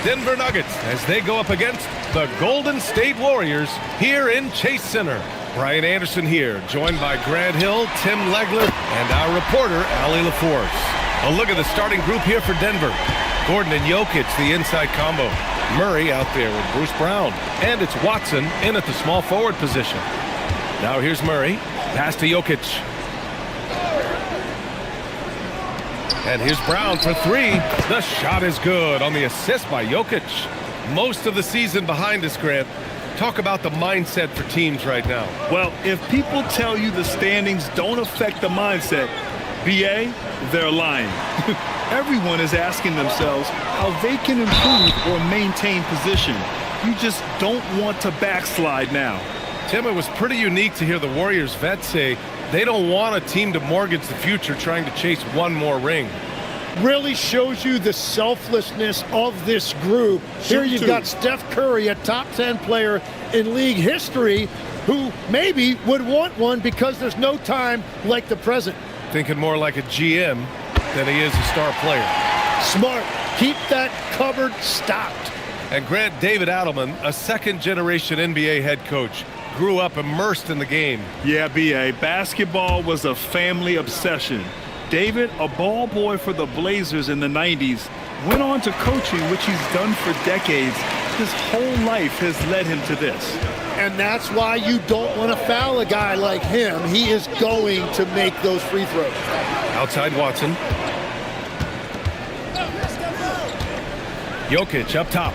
Denver Nuggets as they go up against the Golden State Warriors here in Chase Center. Brian Anderson here, joined by Grant Hill, Tim Legler, and our reporter, Allie LaForce. A look at the starting group here for Denver. Gordon and Jokic, the inside combo. Murray out there with Bruce Brown. And it's Watson in at the small forward position. Now here's Murray. Pass to Jokic. And here's Brown for three. The shot is good on the assist by Jokic. Most of the season behind us, Grant. Talk about the mindset for teams right now. Well, if people tell you the standings don't affect the mindset, BA, they're lying. Everyone is asking themselves how they can improve or maintain position. You just don't want to backslide now. Tim, it was pretty unique to hear the Warriors vets say they don't want a team to mortgage the future trying to chase one more ring. Really shows you the selflessness of this group. Here you've got Steph Curry, a top 10 player in league history, who maybe would want one because there's no time like the present. Thinking more like a GM than he is a star player. Smart. Keep that cupboard stocked. And Grant, David Adelman, a second-generation NBA head coach, grew up immersed in the game. Yeah, BA, basketball was a family obsession. David, a ball boy for the Blazers in the 90s, went on to coaching, which he's done for decades. His whole life has led him to this. And that's why you don't want to foul a guy like him. He is going to make those free throws. Outside Watson. Jokic up top.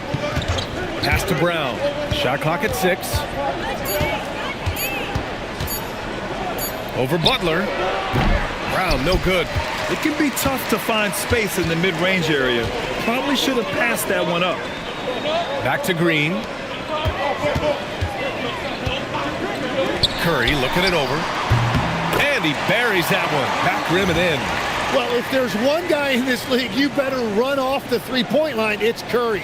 Pass to Brown. Shot clock at 6. Over Butler. Brown, no good. It can be tough to find space in the mid-range area. Probably should have passed that one up. Back to Green. Curry looking it over. And he buries that one. Back rim and in. Well, if there's one guy in this league, you better run off the three-point line. It's Curry.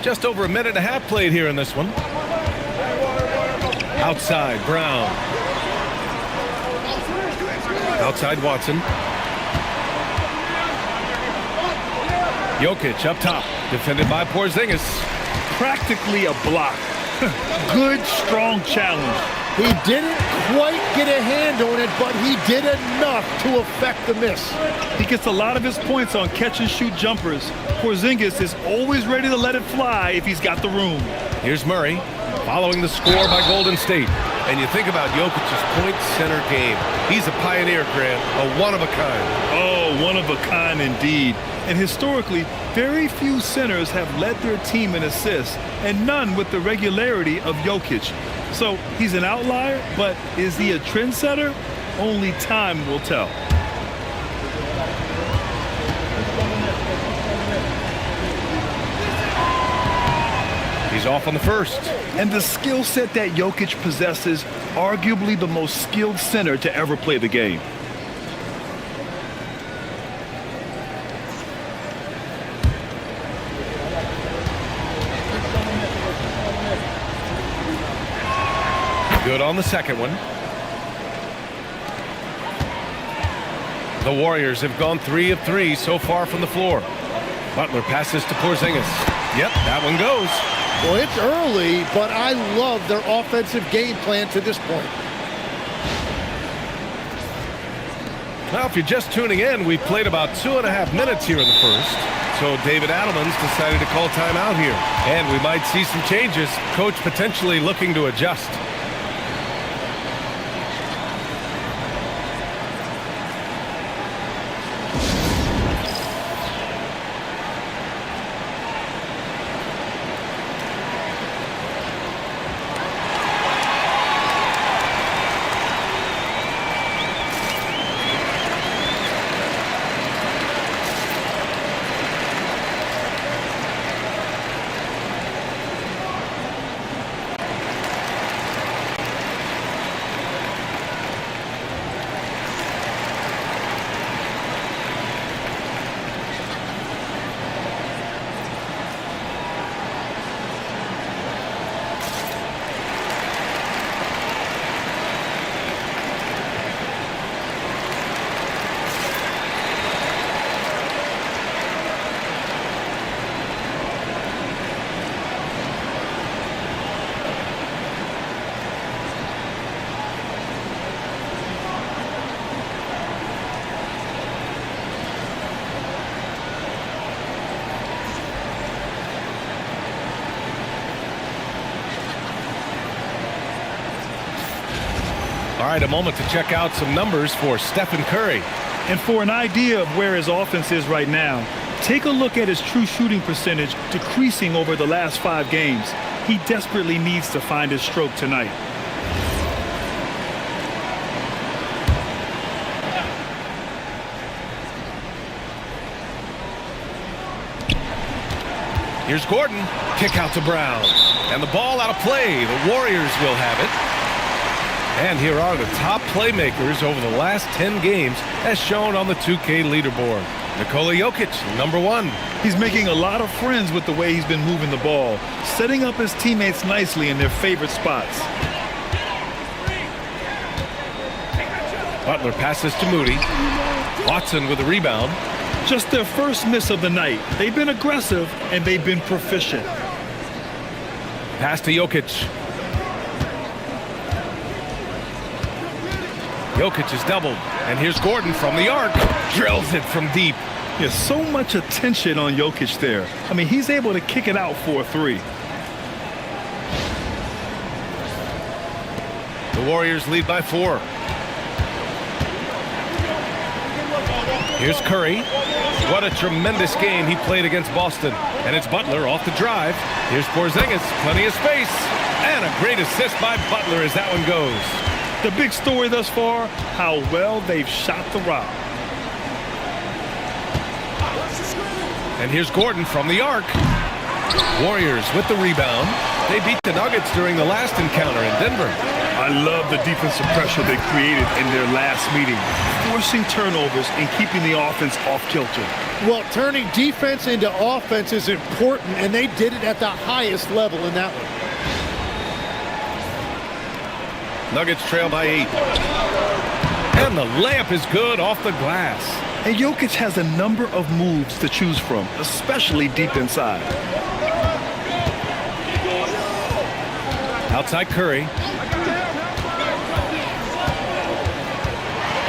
Just over a minute and a half played here in this one. Outside, Brown. Outside, Watson. Jokic up top, defended by Porzingis. Practically a block. Good, strong challenge. He didn't quite get a hand on it, but he did enough to affect the miss. He gets a lot of his points on catch-and-shoot jumpers. Porzingis is always ready to let it fly if he's got the room. Here's Murray, following the score by Golden State. And you think about Jokic's point center game. He's a pioneer, Grant, a one-of-a-kind. Oh, one-of-a-kind indeed. And historically, very few centers have led their team in assists, and none with the regularity of Jokic. So he's an outlier, but is he a trendsetter? Only time will tell. He's off on the first. And the skill set that Jokic possesses, arguably the most skilled center to ever play the game. Good on the second one. The Warriors have gone 3 of 3 so far from the floor. Butler passes to Porzingis. Yep, that one goes. Well, it's early, but I love their offensive game plan to this point. Now, if you're just tuning in, we played about 2.5 minutes here in the first. So David Adelman's decided to call timeout here. And we might see some changes. Coach potentially looking to adjust. All right, a moment to check out some numbers for Stephen Curry. And for an idea of where his offense is right now, take a look at his true shooting percentage decreasing over the last 5 games. He desperately needs to find his stroke tonight. Here's Gordon. Kick out to Brown. And the ball out of play. The Warriors will have it. And here are the top playmakers over the last 10 games as shown on the 2K leaderboard. Nikola Jokic, number 1. He's making a lot of friends with the way he's been moving the ball, setting up his teammates nicely in their favorite spots. Butler passes to Moody. Watson with the rebound. Just their first miss of the night. They've been aggressive and they've been proficient. Pass to Jokic. Jokic is doubled. And here's Gordon from the arc. Drills it from deep. There's so much attention on Jokic there. I mean, he's able to kick it out for a 3. The Warriors lead by 4. Here's Curry. What a tremendous game he played against Boston. And it's Butler off the drive. Here's Porzingis. Plenty of space. And a great assist by Butler as that one goes. The big story thus far, how well they've shot the rock. And here's Gordon from the arc. Warriors with the rebound. They beat the Nuggets during the last encounter in Denver. I love the defensive pressure they created in their last meeting, forcing turnovers and keeping the offense off kilter. Well, turning defense into offense is important, and they did it at the highest level in that one. Nuggets trail by 8. And the layup is good off the glass. And Jokic has a number of moves to choose from, especially deep inside. Outside Curry.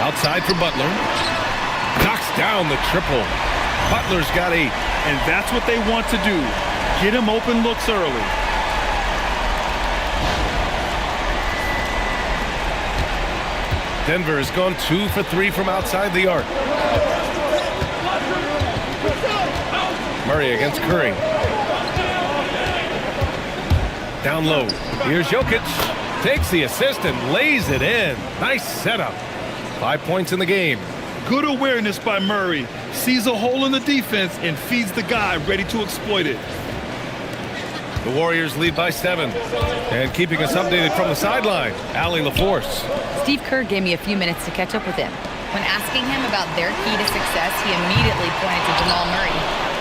Outside for Butler. Knocks down the triple. Butler's got 8. And that's what they want to do. Get him open looks early. Denver has gone 2 for 3 from outside the arc. Murray against Curry. Down low. Here's Jokic. Takes the assist and lays it in. Nice setup. 5 points in the game. Good awareness by Murray. Sees a hole in the defense and feeds the guy ready to exploit it. The Warriors lead by 7. And keeping us updated from the sideline, Allie LaForce. Steve Kerr gave me a few minutes to catch up with him. When asking him about their key to success, he immediately pointed to Jamal Murray.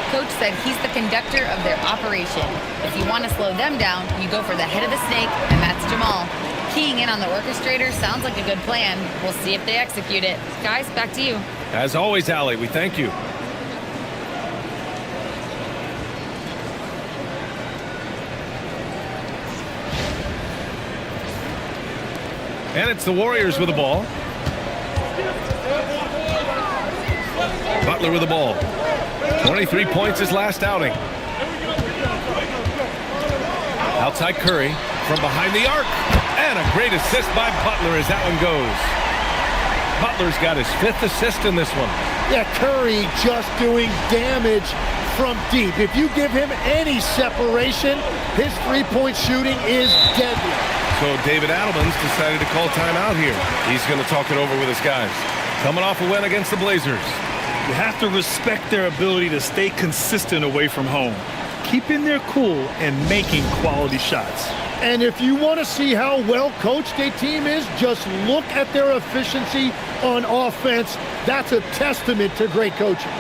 Coach said he's the conductor of their operation. If you want to slow them down, you go for the head of the snake, and that's Jamal. Keying in on the orchestrator sounds like a good plan. We'll see if they execute it. Guys, back to you. As always, Allie, we thank you. And it's the Warriors with the ball. Butler with the ball. 23 points his last outing. Outside Curry from behind the arc. And a great assist by Butler as that one goes. Butler's got his 5th assist in this one. Yeah, Curry just doing damage from deep. If you give him any separation, his three-point shooting is deadly. So David Adelman's decided to call timeout here. He's going to talk it over with his guys. Coming off a win against the Blazers. You have to respect their ability to stay consistent away from home, keeping their cool and making quality shots. And if you want to see how well coached a team is, just look at their efficiency on offense. That's a testament to great coaching.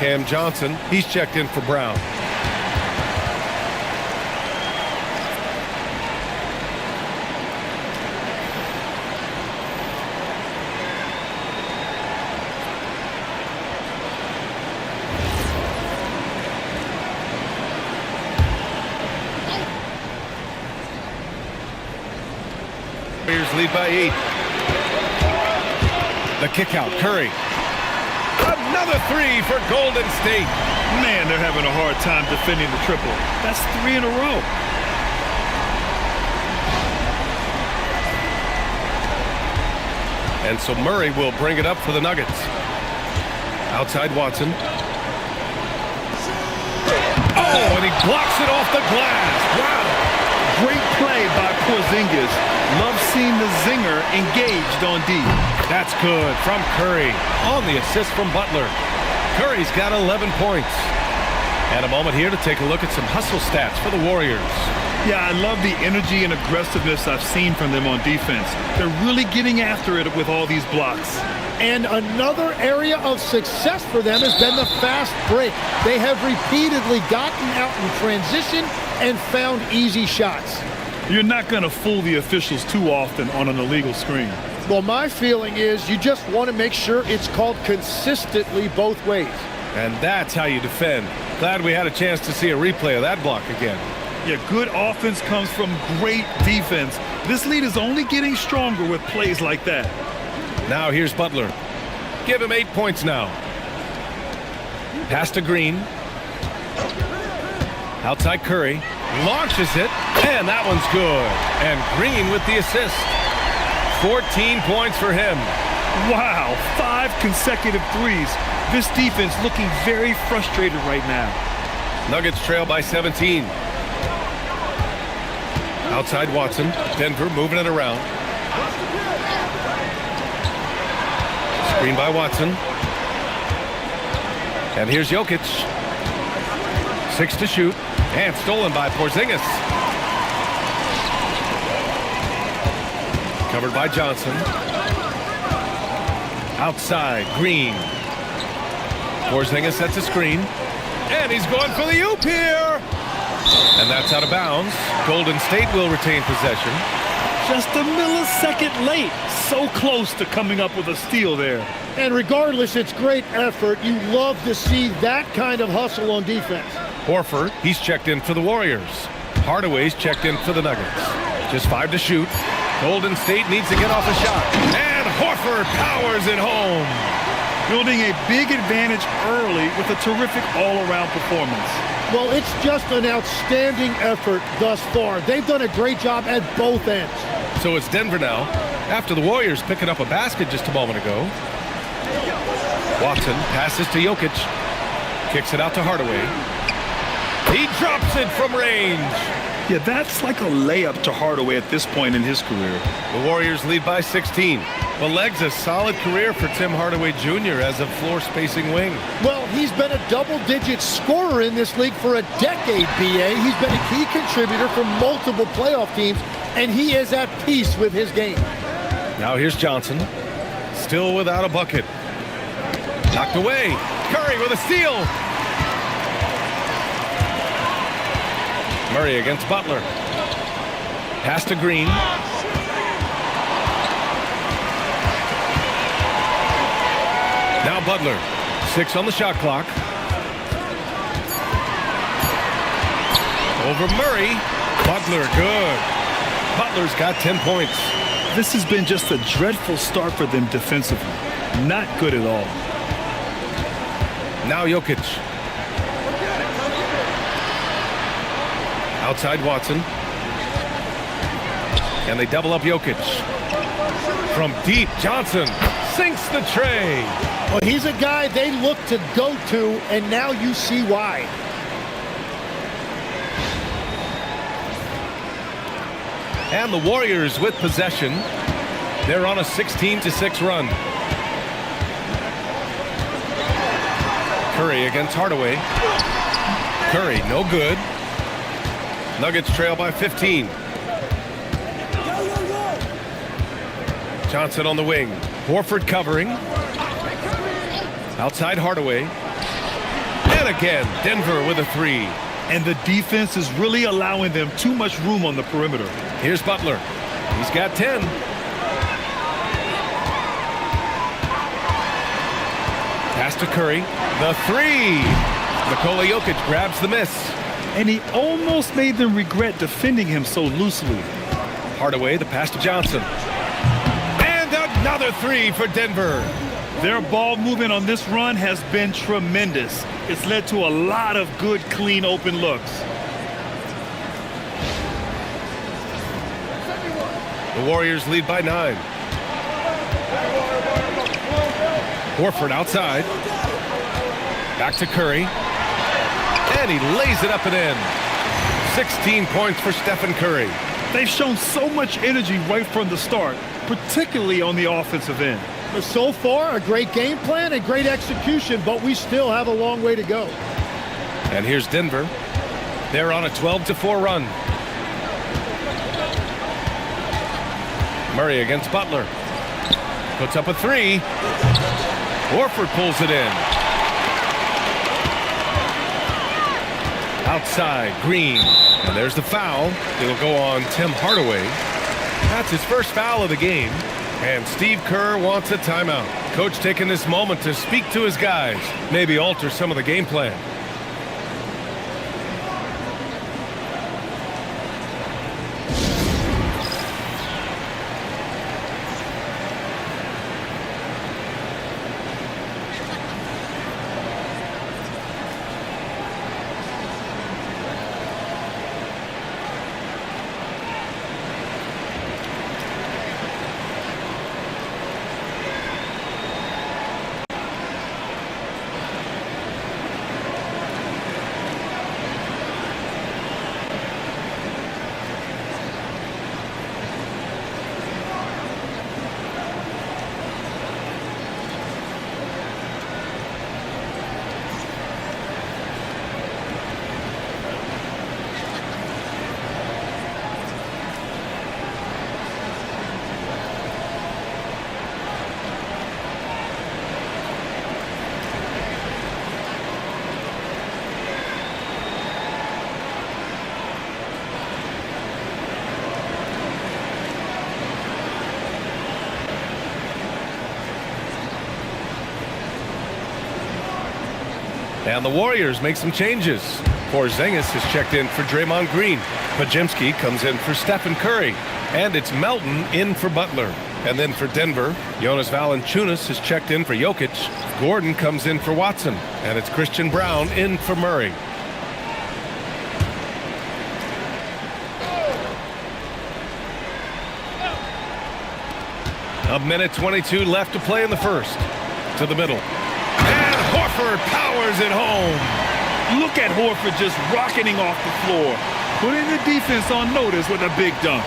Cam Johnson, he's checked in for Brown. Warriors lead by 8. The kick out, Curry. Another 3 for Golden State. Man, they're having a hard time defending the triple. That's 3 in a row. And so Murray will bring it up for the Nuggets. Outside Watson. Oh, and he blocks it off the glass. Wow. Great play by Porzingis. Love seeing the zinger engaged on D. That's good from Curry on the assist from Butler. Curry's got 11 points. And a moment here to take a look at some hustle stats for the Warriors. Yeah, I love the energy and aggressiveness I've seen from them on defense. They're really getting after it with all these blocks. And another area of success for them has been the fast break. They have repeatedly gotten out in transition and found easy shots. You're not going to fool the officials too often on an illegal screen. Well, my feeling is you just want to make sure it's called consistently both ways. And that's how you defend. Glad we had a chance to see a replay of that block again. Yeah, good offense comes from great defense. This lead is only getting stronger with plays like that. Now here's Butler. Give him 8 points now. Pass to Green. Outside Curry. Launches it. And that one's good. And Green with the assist. 14 points for him. Wow, 5 consecutive threes. This defense looking very frustrated right now. Nuggets trail by 17. Outside Watson. Denver moving it around. Screen by Watson. And here's Jokic. 6 to shoot. And stolen by Porzingis. Covered by Johnson. Outside, Green. Porzingis sets a screen. And he's going for the oop here. And that's out of bounds. Golden State will retain possession. Just a millisecond late. So close to coming up with a steal there. And regardless, it's great effort. You love to see that kind of hustle on defense. Horford, he's checked in for the Warriors. Hardaway's checked in for the Nuggets. Just 5 to shoot. Golden State needs to get off a shot. And Horford powers it home. Building a big advantage early with a terrific all-around performance. Well, it's just an outstanding effort thus far. They've done a great job at both ends. So it's Denver now, after the Warriors picking up a basket just a moment ago. Watson passes to Jokic. Kicks it out to Hardaway. He drops it from range. Yeah, that's like a layup to Hardaway at this point in his career. The Warriors lead by 16. The leg's a solid career for Tim Hardaway Jr. as a floor-spacing wing. Well, he's been a double-digit scorer in this league for a decade, B.A. He's been a key contributor for multiple playoff teams, and he is at peace with his game. Now here's Johnson. Still without a bucket. Knocked away. Curry with a steal. Murray against Butler. Pass to Green. Now Butler. 6 on the shot clock. Over Murray. Butler, good. Butler's got 10 points. This has been just a dreadful start for them defensively. Not good at all. Now Jokic. Outside Watson. And they double up Jokic. From deep, Johnson sinks the tray. Well, he's a guy they look to go to, and now you see why. And the Warriors with possession. They're on a 16-6 run. Curry against Hardaway. Curry, no good. Nuggets trail by 15. Johnson on the wing. Horford covering. Outside Hardaway. And again, Denver with a three. And the defense is really allowing them too much room on the perimeter. Here's Butler. He's got 10. Pass to Curry. The three. Nikola Jokic grabs the miss. And he almost made them regret defending him so loosely. Hardaway, the pass to Johnson. And another three for Denver. Their ball movement on this run has been tremendous. It's led to a lot of good, clean, open looks. The Warriors lead by 9. Horford outside. Back to Curry. And he lays it up and in. 16 points for Stephen Curry. They've shown so much energy right from the start, particularly on the offensive end. So far, a great game plan and great execution, but we still have a long way to go. And here's Denver. They're on a 12-4 run. Murray against Butler. Puts up a three. Horford pulls it in. Outside, Green. And there's the foul. It'll go on Tim Hardaway. That's his first foul of the game. And Steve Kerr wants a timeout. Coach taking this moment to speak to his guys. Maybe alter some of the game plan. And the Warriors make some changes. Porzingis has checked in for Draymond Green. Pajemski comes in for Stephen Curry. And it's Melton in for Butler. And then for Denver, Jonas Valanciunas has checked in for Jokic. Gordon comes in for Watson. And it's Christian Brown in for Murray. A minute 22 left to play in the first. To the middle. And Horford powers it home. Look at Horford just rocketing off the floor, putting the defense on notice with a big dunk.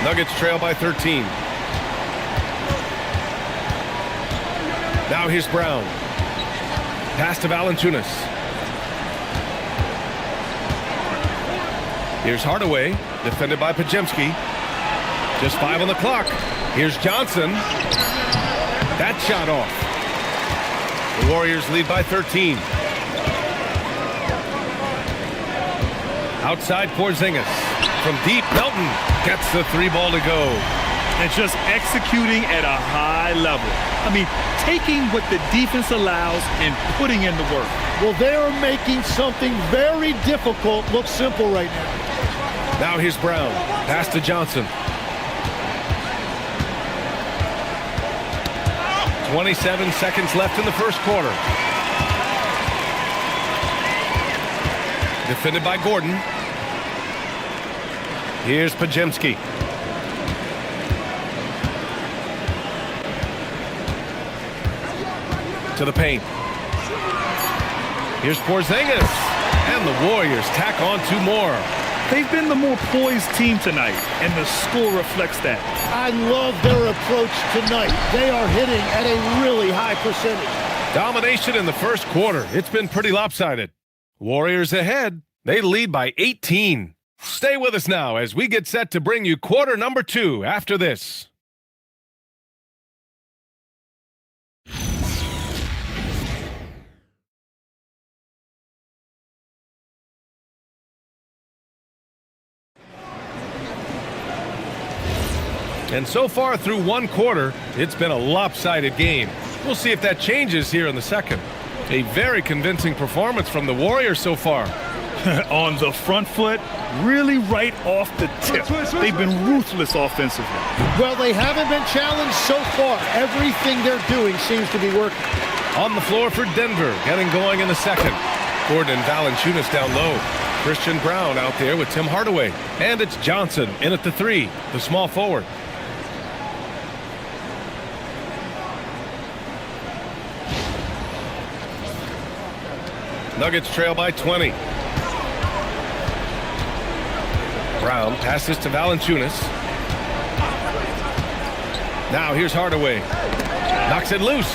Nuggets trail by 13. Now here's Brown. Pass to Valanciunas. Here's Hardaway, defended by Pajemski. Just 5 on the clock. Here's Johnson. That shot off. The Warriors lead by 13. Outside Porzingis. From deep, Melton gets the 3-ball to go. And just executing at a high level. I mean, taking what the defense allows and putting in the work. Well, they are making something very difficult look simple right now. Now here's Brown. Pass to Johnson. 27 seconds left in the first quarter. Defended by Gordon. Here's Pajemski. To the paint. Here's Porzingis. And the Warriors tack on 2 more. They've been the more poised team tonight, and the score reflects that. I love their approach tonight. They are hitting at a really high percentage. Domination in the first quarter. It's been pretty lopsided. Warriors ahead. They lead by 18. Stay with us now as we get set to bring you quarter number 2 after this. And so far through one quarter, it's been a lopsided game. We'll see if that changes here in the second. A very convincing performance from the Warriors so far. On the front foot, really right off the tip. They've been ruthless offensively. Well, they haven't been challenged so far. Everything they're doing seems to be working. On the floor for Denver, getting going in the second. Gordon and Valanciunas down low. Christian Brown out there with Tim Hardaway. And it's Johnson in at the three, the small forward. Nuggets trail by 20. Brown passes to Valanciunas. Now here's Hardaway. Knocks it loose.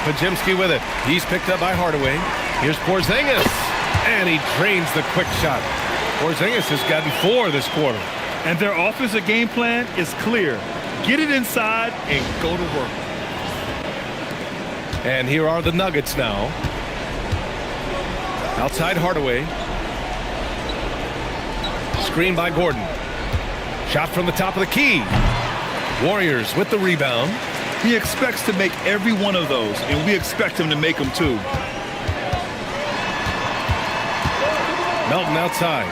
Podziemski with it. He's picked up by Hardaway. Here's Porzingis. And he drains the quick shot. Porzingis has gotten 4 this quarter. And their offensive game plan is clear. Get it inside and go to work. And here are the Nuggets now. Outside Hardaway. Screen by Gordon. Shot from the top of the key. Warriors with the rebound. He expects to make every one of those, and we expect him to make them too. Melton outside.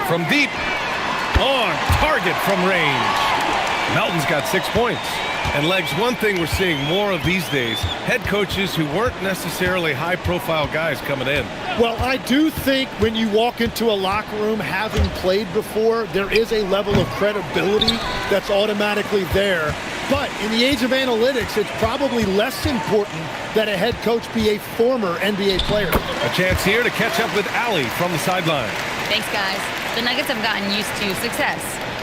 From deep. On target from range. Melton's got 6 points. And Legs, one thing we're seeing more of these days, head coaches who weren't necessarily high-profile guys coming in. Well, I do think when you walk into a locker room having played before, there is a level of credibility that's automatically there. But in the age of analytics, it's probably less important that a head coach be a former NBA player. A chance here to catch up with Allie from the sideline. Thanks, guys. The Nuggets have gotten used to success.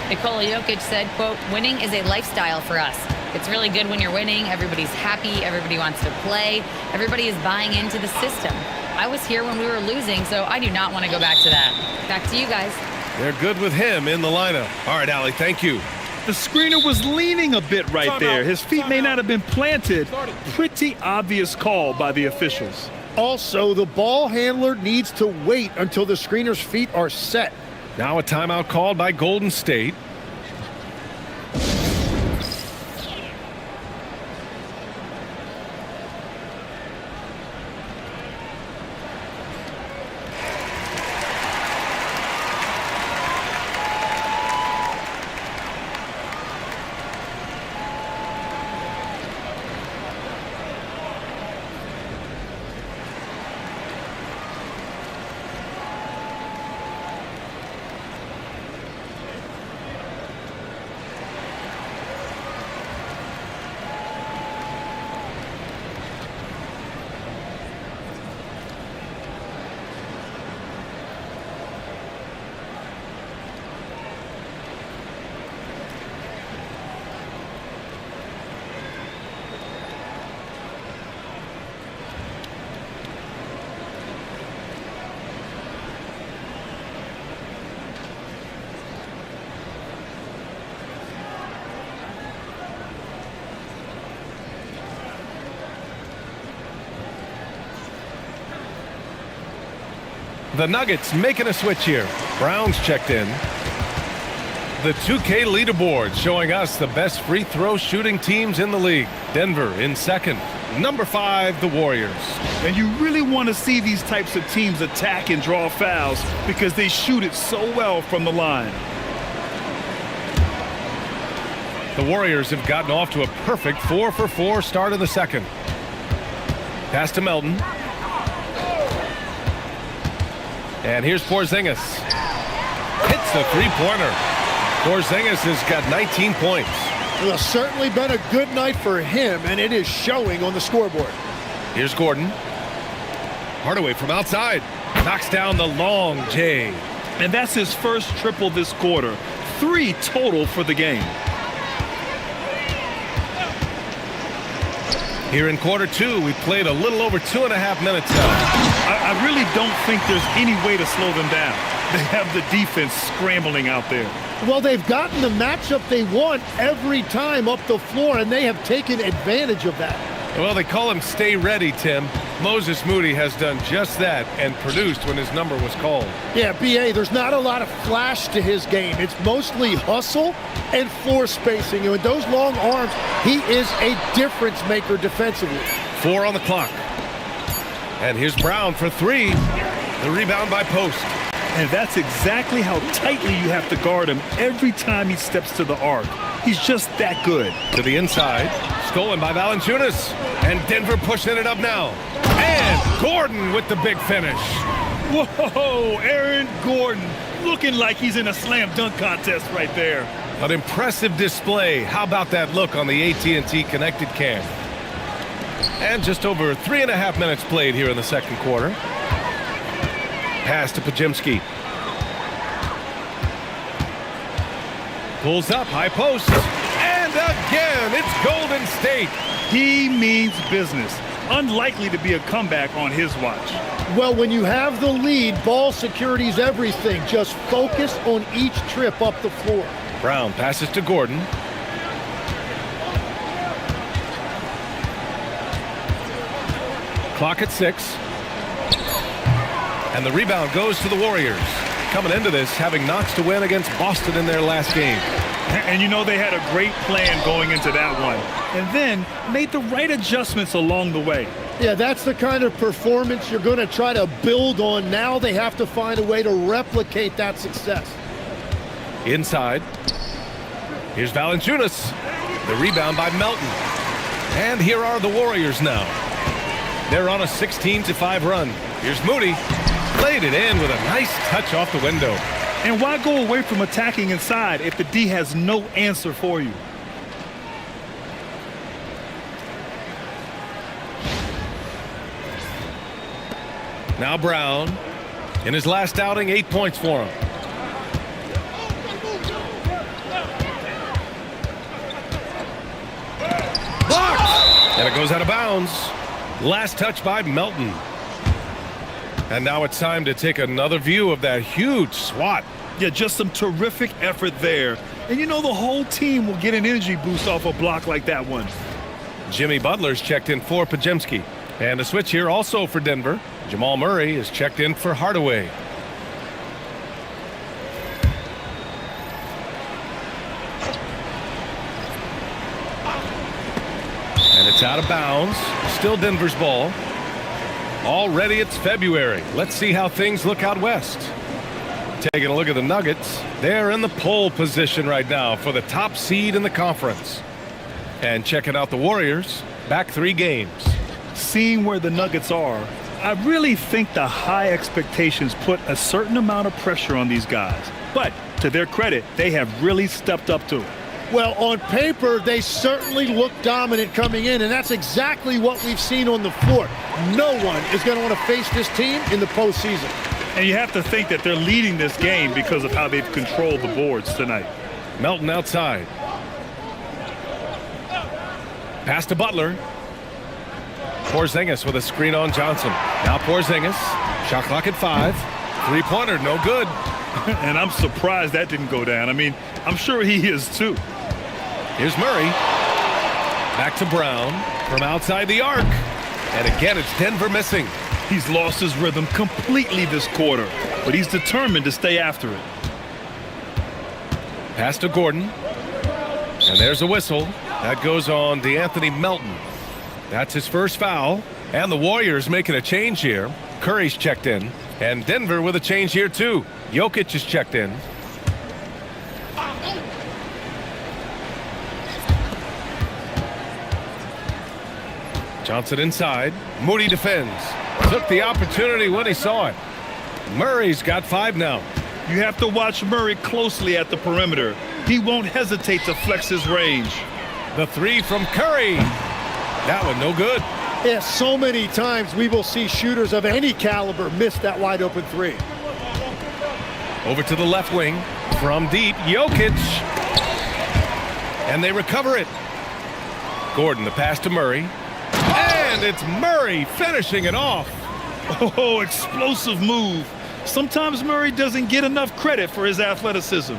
Nikola Jokic said, quote, "Winning is a lifestyle for us. It's really good when you're winning. Everybody's happy. Everybody wants to play. Everybody is buying into the system. I was here when we were losing, so I do not want to go back to that." Back to you guys. They're good with him in the lineup. All right, Allie, thank you. The screener was leaning a bit right there. His feet may not have been planted. Pretty obvious call by the officials. Also, the ball handler needs to wait until the screener's feet are set. Now a timeout called by Golden State. The Nuggets making a switch here. Brown's checked in. The 2K leaderboard showing us the best free throw shooting teams in the league. Denver in second. Number 5, the Warriors. And you really want to see these types of teams attack and draw fouls because they shoot it so well from the line. The Warriors have gotten off to a perfect 4-for-4 start in the second. Pass to Melton. And here's Porzingis. Hits the three-pointer. Porzingis has got 19 points. Well, it's certainly been a good night for him, and it is showing on the scoreboard. Here's Gordon. Hardaway from outside. Knocks down the long J. And that's his first triple this quarter. 3 total for the game. Here in quarter 2, we've played a little over 2.5 minutes now. I really don't think there's any way to slow them down. They have the defense scrambling out there. Well, they've gotten the matchup they want every time up the floor, and they have taken advantage of that. Well, they call him stay ready, Tim. Moses Moody has done just that and produced when his number was called. Yeah, B.A., there's not a lot of flash to his game. It's mostly hustle and floor spacing. And with those long arms, he is a difference maker defensively. 4 on the clock. And here's Brown for 3. The rebound by Post. And that's exactly how tightly you have to guard him every time he steps to the arc. He's just that good. To the inside. Stolen by Valanciunas. And Denver pushing it up now. And Gordon with the big finish. Whoa, Aaron Gordon looking like he's in a slam dunk contest right there. An impressive display. How about that look on the AT&T connected cam? And just over 3.5 minutes played here in the second quarter. Pass to Podziemski. Pulls up, high post. And again, it's Golden State. He means business. Unlikely to be a comeback on his watch. Well, when you have the lead, ball security is everything. Just focus on each trip up the floor. Brown passes to Gordon. Clock at 6. And the rebound goes to the Warriors. Coming into this, having Knox to win against Boston in their last game. And you know they had a great plan going into that one. And then made the right adjustments along the way. Yeah, that's the kind of performance you're going to try to build on. Now they have to find a way to replicate that success. Inside. Here's Valanciunas. The rebound by Melton. And here are the Warriors now. They're on a 16-5 run. Here's Moody. Played it in with a nice touch off the window. And why go away from attacking inside if the D has no answer for you? Now Brown. In his last outing, 8 points for him. Blocked! And it goes out of bounds. Last touch by Melton. And now it's time to take another view of that huge swat. Yeah, just some terrific effort there. And you know the whole team will get an energy boost off a block like that one. Jimmy Butler's checked in for Podziemski. And a switch here also for Denver. Jamal Murray is checked in for Hardaway. And it's out of bounds. Still Denver's ball. Already it's February. Let's see how things look out west. Taking a look at the Nuggets. They're in the pole position right now for the top seed in the conference. And checking out the Warriors. Back 3 games. Seeing where the Nuggets are, I really think the high expectations put a certain amount of pressure on these guys. But to their credit, they have really stepped up to it. Well, on paper, they certainly look dominant coming in, and that's exactly what we've seen on the floor. No one is going to want to face this team in the postseason. And you have to think that they're leading this game because of how they've controlled the boards tonight. Melton outside. Pass to Butler. Porzingis with a screen on Johnson. Now Porzingis. Shot clock at 5. 3-pointer, no good. And I'm surprised that didn't go down. I mean, I'm sure he is too. Here's Murray. Back to Brown from outside the arc. And again, it's Denver missing. He's lost his rhythm completely this quarter, but he's determined to stay after it. Pass to Gordon. And there's a whistle. That goes on DeAnthony Melton. That's his first foul. And the Warriors making a change here. Curry's checked in. And Denver with a change here too. Jokic is checked in. Johnson inside. Moody defends. Took the opportunity when he saw it. Murray's got 5 now. You have to watch Murray closely at the perimeter. He won't hesitate to flex his range. The 3 from Curry. That one no good. Yeah, so many times we will see shooters of any caliber miss that wide open 3. Over to the left wing. From deep, Jokic. And they recover it. Gordon, the pass to Murray. And it's Murray finishing it off. Oh, explosive move. Sometimes Murray doesn't get enough credit for his athleticism.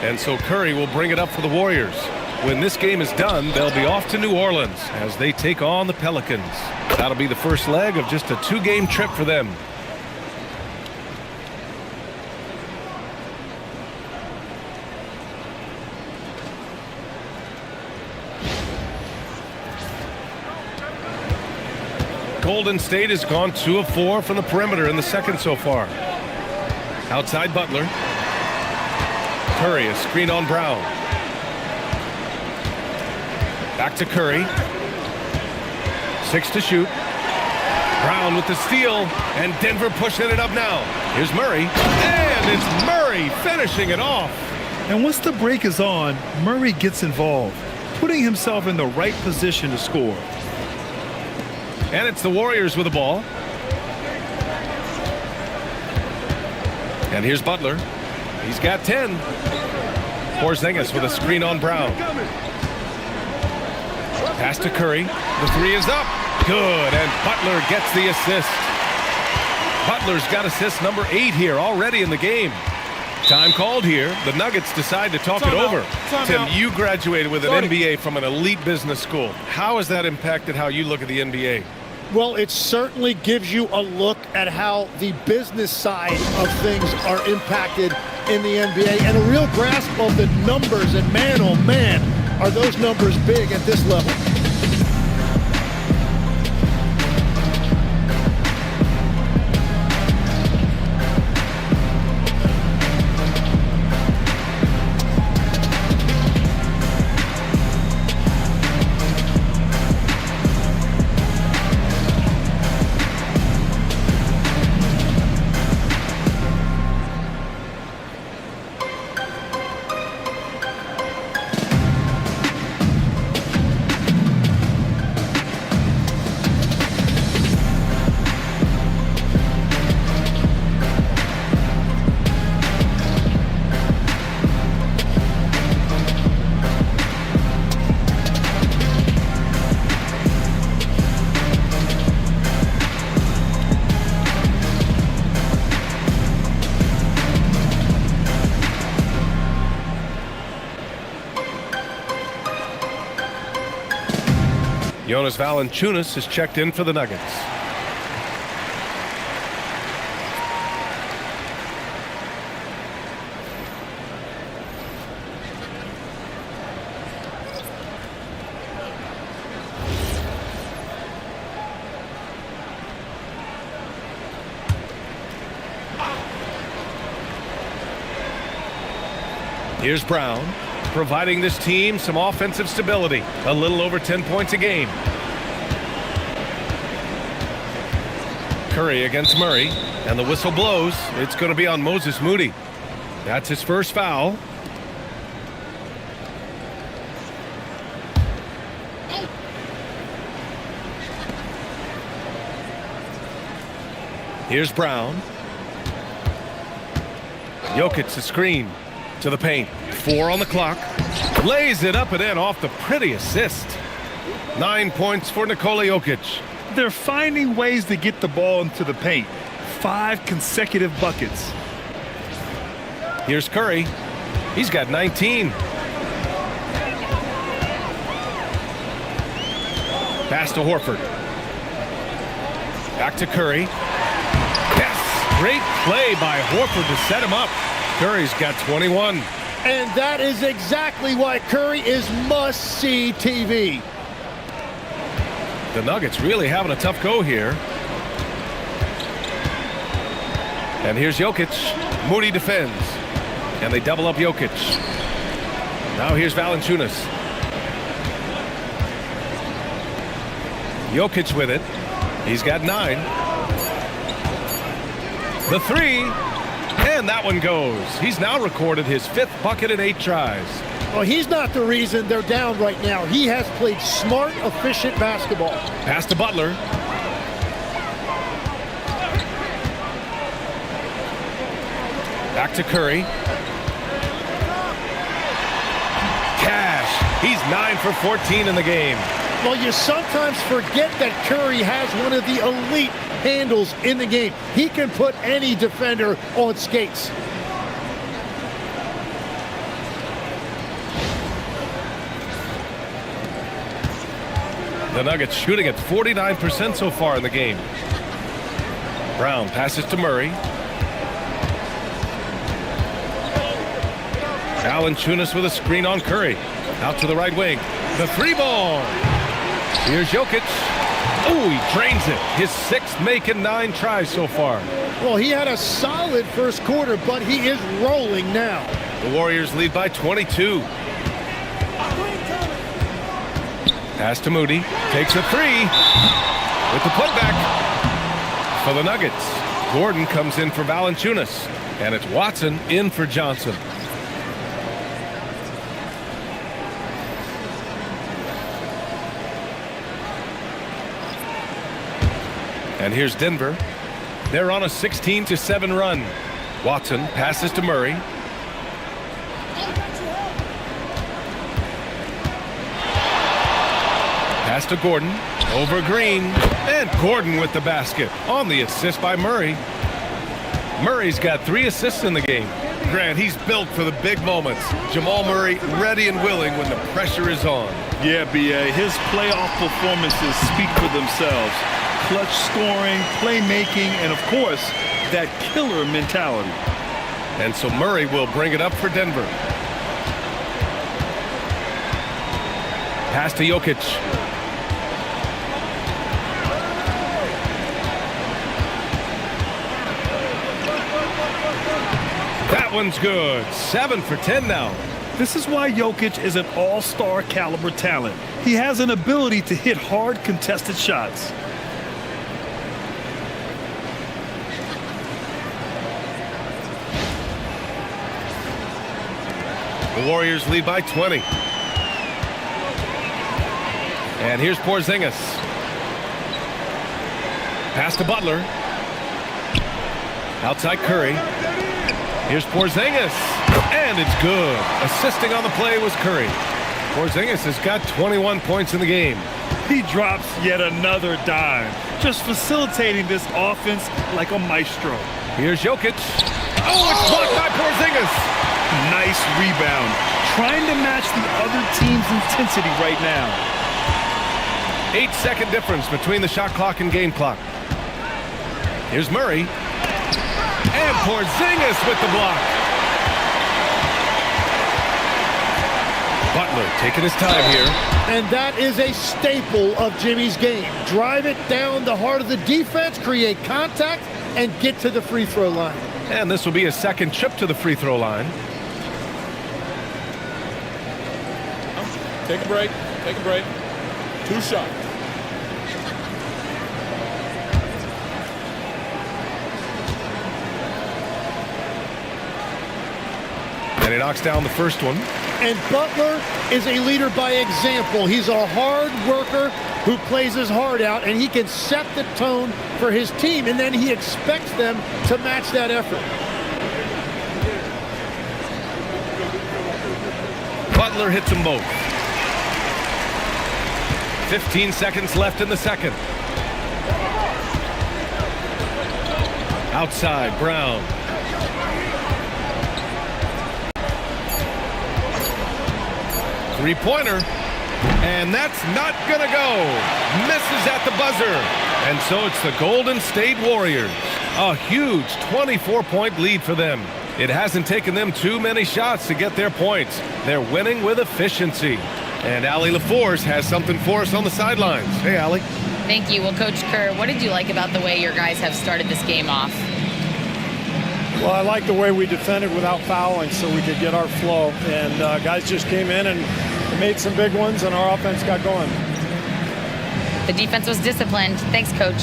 And so Curry will bring it up for the Warriors. When this game is done, they'll be off to New Orleans as they take on the Pelicans. That'll be the first leg of just a 2-game trip for them. Golden State has gone 2 of 4 from the perimeter in the second so far. Outside Butler. Curry, a screen on Brown. Back to Curry. 6 to shoot. Brown with the steal, and Denver pushing it up now. Here's Murray, and it's Murray finishing it off. And once the break is on, Murray gets involved, putting himself in the right position to score. And it's the Warriors with the ball. And here's Butler. He's got 10. Porzingis with a screen on Brown. Pass to Curry. The 3 is up. Good, and Butler gets the assist. Butler's got assist number 8 here already in the game. Time called here. The Nuggets decide to talk it over. Tim, you graduated with an MBA from an elite business school. How has that impacted how you look at the NBA? Well, it certainly gives you a look at how the business side of things are impacted in the NBA and a real grasp of the numbers. And man, oh man, are those numbers big at this level. Jonas Valanciunas has checked in for the Nuggets. Here's Brown, providing this team some offensive stability. A little over 10 points a game. Curry against Murray, and the whistle blows. It's going to be on Moses Moody. That's his first foul. Here's Brown. Jokic, the screen to the paint. 4 on the clock. Lays it up and in off the pretty assist. 9 points for Nikola Jokic. They're finding ways to get the ball into the paint. 5 consecutive buckets. Here's Curry. He's got 19. Pass to Horford. Back to Curry. Yes! Great play by Horford to set him up. Curry's got 21. And that is exactly why Curry is must-see TV. The Nuggets really having a tough go here. And here's Jokic. Moody defends. And they double up Jokic. Now here's Valanciunas. Jokic with it. He's got 9. The 3. And that one goes. He's now recorded his 5th bucket in 8 tries. Well, he's not the reason they're down right now. He has played smart, efficient basketball. Pass to Butler. Back to Curry. Cash. He's 9 for 14 in the game. Well, you sometimes forget that Curry has one of the elite handles in the game. He can put any defender on skates. The Nuggets shooting at 49% so far in the game. Brown passes to Murray. Valanciunas with a screen on Curry. Out to the right wing. The three ball. Here's Jokic. Oh, he drains it. His sixth make in 9 tries so far. Well, he had a solid first quarter, but he is rolling now. The Warriors lead by 22. Pass to Moody. Takes a three. With the putback for the Nuggets. Gordon comes in for Valanciunas. And it's Watson in for Johnson. And here's Denver. They're on a 16-7 run. Watson passes to Murray. Pass to Gordon. Over Green. And Gordon with the basket. On the assist by Murray. Murray's got 3 assists in the game. Grant, he's built for the big moments. Jamal Murray ready and willing when the pressure is on. Yeah, B.A. His playoff performances speak for themselves. Clutch scoring, playmaking, and of course, that killer mentality. And so Murray will bring it up for Denver. Pass to Jokic. That one's good. 7 for 10 now. This is why Jokic is an all-star caliber talent. He has an ability to hit hard contested shots. The Warriors lead by 20. And here's Porzingis. Pass to Butler. Outside Curry. Here's Porzingis. And it's good. Assisting on the play was Curry. Porzingis has got 21 points in the game. He drops yet another dime, just facilitating this offense like a maestro. Here's Jokic. Oh, it's blocked by Porzingis. Nice rebound. Trying to match the other team's intensity right now. 8-second difference between the shot clock and game clock. Here's Murray. And Porzingis with the block. Butler taking his time here. And that is a staple of Jimmy's game. Drive it down the heart of the defense, create contact, and get to the free throw line. And this will be a second trip to the free throw line. Take a break. Take a break. 2 shots. And he knocks down the first one. And Butler is a leader by example. He's a hard worker who plays his heart out, and he can set the tone for his team, and then he expects them to match that effort. Butler hits them both. 15 seconds left in the second. Outside, Brown. Three-pointer. And that's not going to go. Misses at the buzzer. And so it's the Golden State Warriors. A huge 24-point lead for them. It hasn't taken them too many shots to get their points. They're winning with efficiency. And Allie LaForce has something for us on the sidelines. Hey, Allie. Thank you. Well, Coach Kerr, what did you like about the way your guys have started this game off? Well, I like the way we defended without fouling so we could get our flow. And guys just came in and made some big ones, and our offense got going. The defense was disciplined. Thanks, Coach.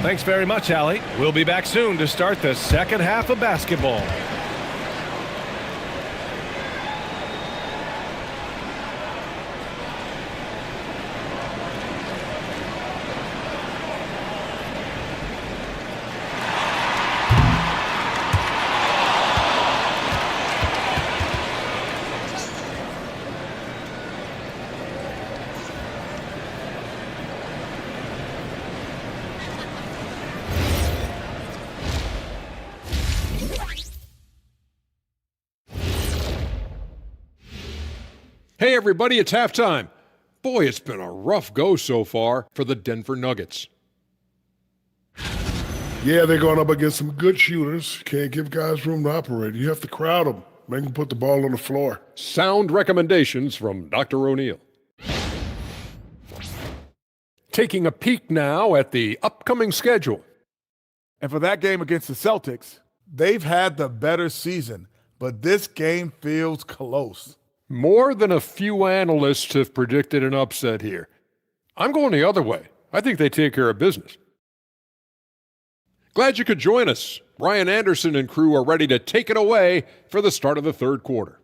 Thanks very much, Allie. We'll be back soon to start the second half of basketball. Hey, everybody, it's halftime. Boy, it's been a rough go so far for the Denver Nuggets. Yeah, they're going up against some good shooters. Can't give guys room to operate. You have to crowd them, make them put the ball on the floor. Sound recommendations from Dr. O'Neill. Taking a peek now at the upcoming schedule. And for that game against the Celtics, they've had the better season, but this game feels close. More than a few analysts have predicted an upset here. I'm going the other way. I think they take care of business. Glad you could join us. Brian Anderson and crew are ready to take it away for the start of the third quarter.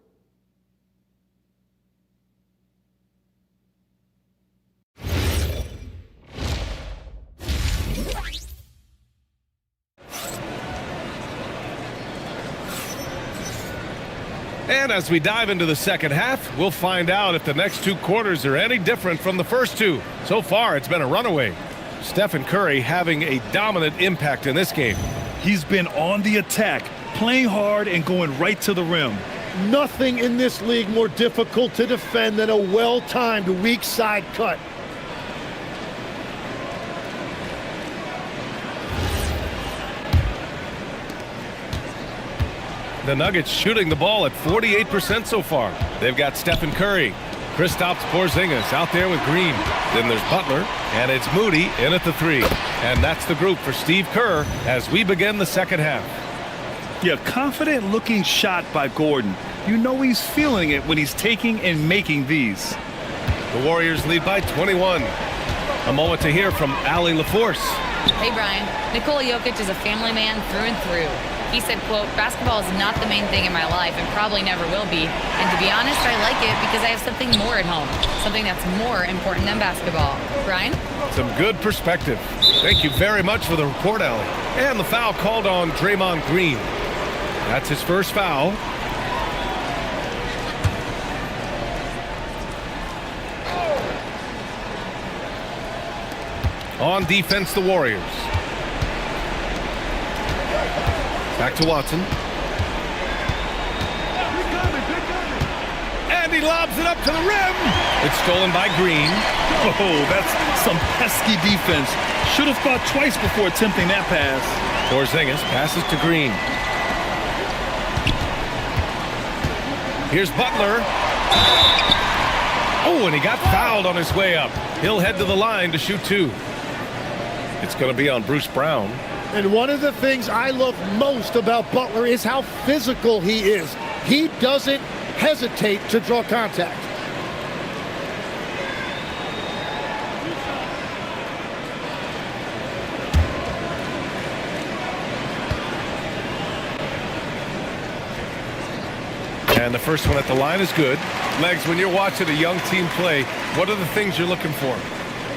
And as we dive into the second half, we'll find out if the next two quarters are any different from the first two. So far, it's been a runaway. Stephen Curry having a dominant impact in this game. He's been on the attack, playing hard and going right to the rim. Nothing in this league more difficult to defend than a well-timed weak side cut. The Nuggets shooting the ball at 48% so far. They've got Stephen Curry, Kristaps Porzingis out there with Green. Then there's Butler, and it's Moody in at the three. And that's the group for Steve Kerr as we begin the second half. Yeah, confident-looking shot by Gordon. You know he's feeling it when he's taking and making these. The Warriors lead by 21. A moment to hear from Allie LaForce. Hey, Brian. Nikola Jokic is a family man through and through. He said, quote, basketball is not the main thing in my life and probably never will be. And to be honest, I like it because I have something more at home, something that's more important than basketball. Brian? Some good perspective. Thank you very much for the report, Allie. And the foul called on Draymond Green. That's his first foul. On defense, the Warriors. Back to Watson. And he lobs it up to the rim. It's stolen by Green. Oh, that's some pesky defense. Should have thought twice before attempting that pass. Porzingis passes to Green. Here's Butler. Oh, and he got fouled on his way up. He'll head to the line to shoot two. It's going to be on Bruce Brown. And one of the things I love most about Butler is how physical he is. He doesn't hesitate to draw contact. And the first one at the line is good. Legs, when you're watching a young team play, what are the things you're looking for?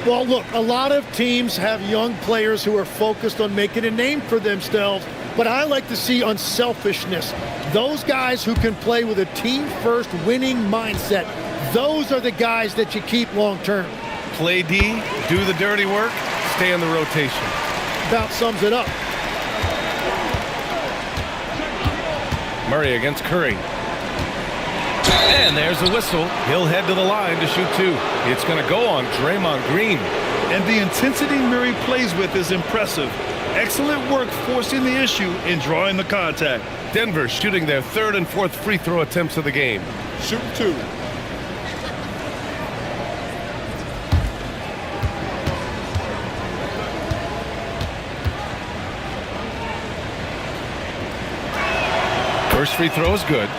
Well, look, a lot of teams have young players who are focused on making a name for themselves, but I like to see unselfishness. Those guys who can play with a team-first winning mindset, those are the guys that you keep long-term. Play D, do the dirty work, stay in the rotation. About sums it up. Murray against Curry. And there's the whistle. He'll head to the line to shoot two. It's going to go on Draymond Green. And the intensity Murray plays with is impressive. Excellent work forcing the issue and drawing the contact. Denver shooting their third and fourth free throw attempts of the game. Shoot two. First free throw is good.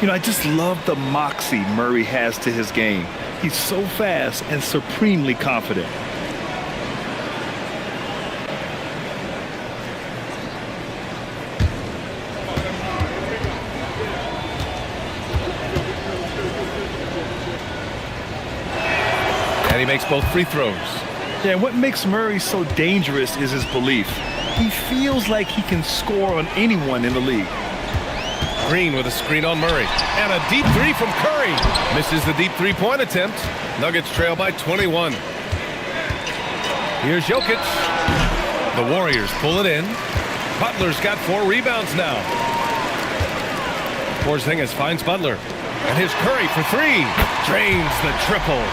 You know, I just love the moxie Murray has to his game. He's so fast and supremely confident. And he makes both free throws. Yeah, what makes Murray so dangerous is his belief. He feels like he can score on anyone in the league. Green with a screen on Murray. And a deep three from Curry. Misses the deep three-point attempt. Nuggets trail by 21. Here's Jokic. The Warriors pull it in. Butler's got 4 rebounds now. Porzingis finds Butler. And here's Curry for 3. Drains the triple.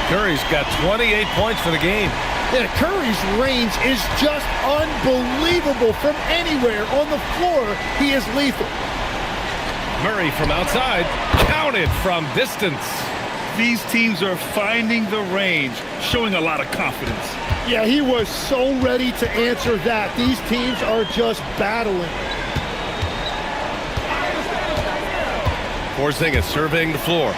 Curry's got 28 points for the game. Yeah, Curry's range is just unbelievable from anywhere on the floor. He is lethal. Murray from outside, counted from distance. These teams are finding the range, showing a lot of confidence. Yeah, he was so ready to answer that. These teams are just battling. Porzingis surveying the floor.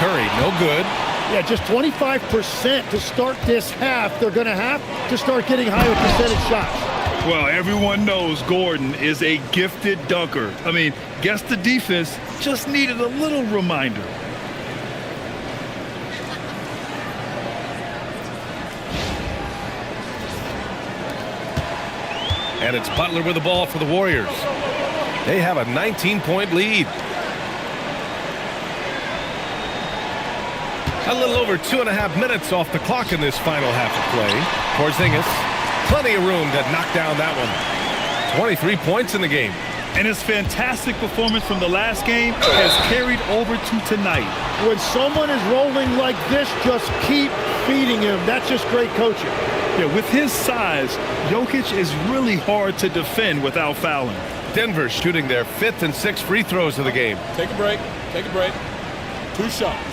Curry, no good. Yeah, just 25% to start this half. They're going to have to start getting higher percentage shots. Well, everyone knows Gordon is a gifted dunker. I mean, guess the defense just needed a little reminder. And it's Butler with the ball for the Warriors. They have a 19-point lead. A little over 2.5 minutes off the clock in this final half of play. Porzingis, plenty of room to knock down that one. 23 points in the game. And his fantastic performance from the last game has carried over to tonight. When someone is rolling like this, just keep feeding him. That's just great coaching. Yeah, with his size, Jokic is really hard to defend without fouling. Denver shooting their 5th and 6th free throws of the game. Take a break. Take a break. 2 shots.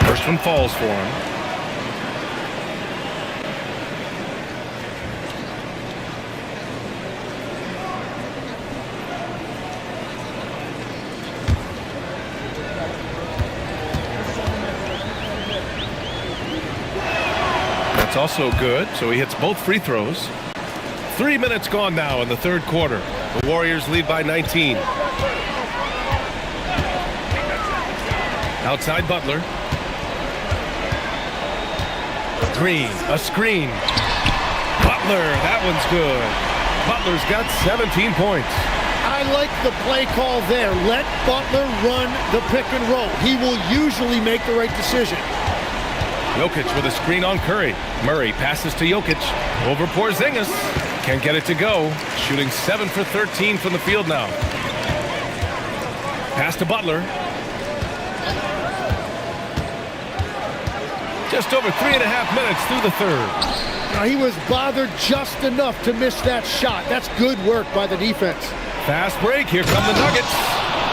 First one falls for him. That's also good, so he hits both free throws. 3 minutes gone now in the third quarter. The Warriors lead by 19. Outside Butler. Green, a screen. Butler, that one's good. Butler's got 17 points. I like the play call there. Let Butler run the pick and roll. He will usually make the right decision. Jokic with a screen on Curry. Murray passes to Jokic. Over Porzingis. Can't get it to go. Shooting 7 for 13 from the field now. Pass to Butler. Just over 3.5 minutes through the third. Now, he was bothered just enough to miss that shot. That's good work by the defense. Fast break. Here come the Nuggets.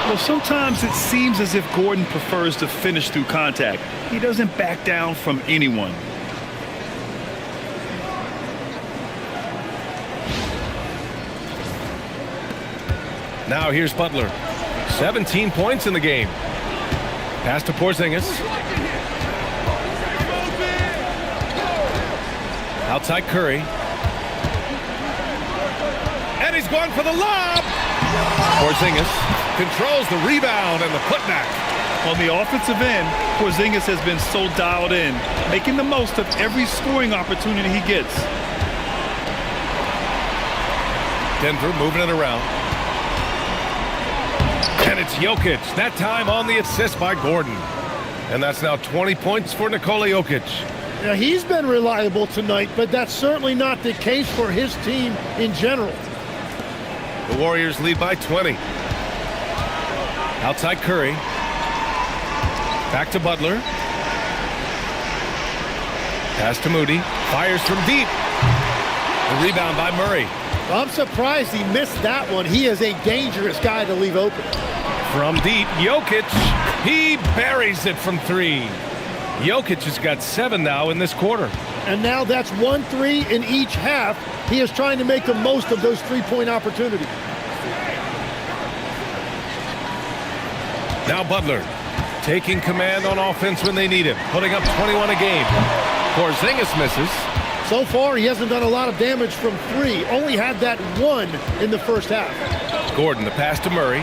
Well, sometimes it seems as if Gordon prefers to finish through contact. He doesn't back down from anyone. Now here's Butler. 17 points in the game. Pass to Porzingis. Outside Curry. And he's going for the lob. Porzingis controls the rebound and the putback. On the offensive end, Porzingis has been so dialed in, making the most of every scoring opportunity he gets. Denver moving it around. And it's Jokic, that time on the assist by Gordon. And that's now 20 points for Nikola Jokic. Now, he's been reliable tonight, but that's certainly not the case for his team in general. The Warriors lead by 20. Outside Curry. Back to Butler. Pass to Moody. Fires from deep. The rebound by Murray. I'm surprised he missed that one. He is a dangerous guy to leave open. From deep, Jokic. He buries it from 3. Jokic has got 7 now in this quarter. And now that's 1-3 in each half. He is trying to make the most of those three-point opportunities. Now Butler taking command on offense when they need him, putting up 21 a game. Porzingis misses. So far, he hasn't done a lot of damage from 3. Only had that 1 in the first half. Gordon, the pass to Murray.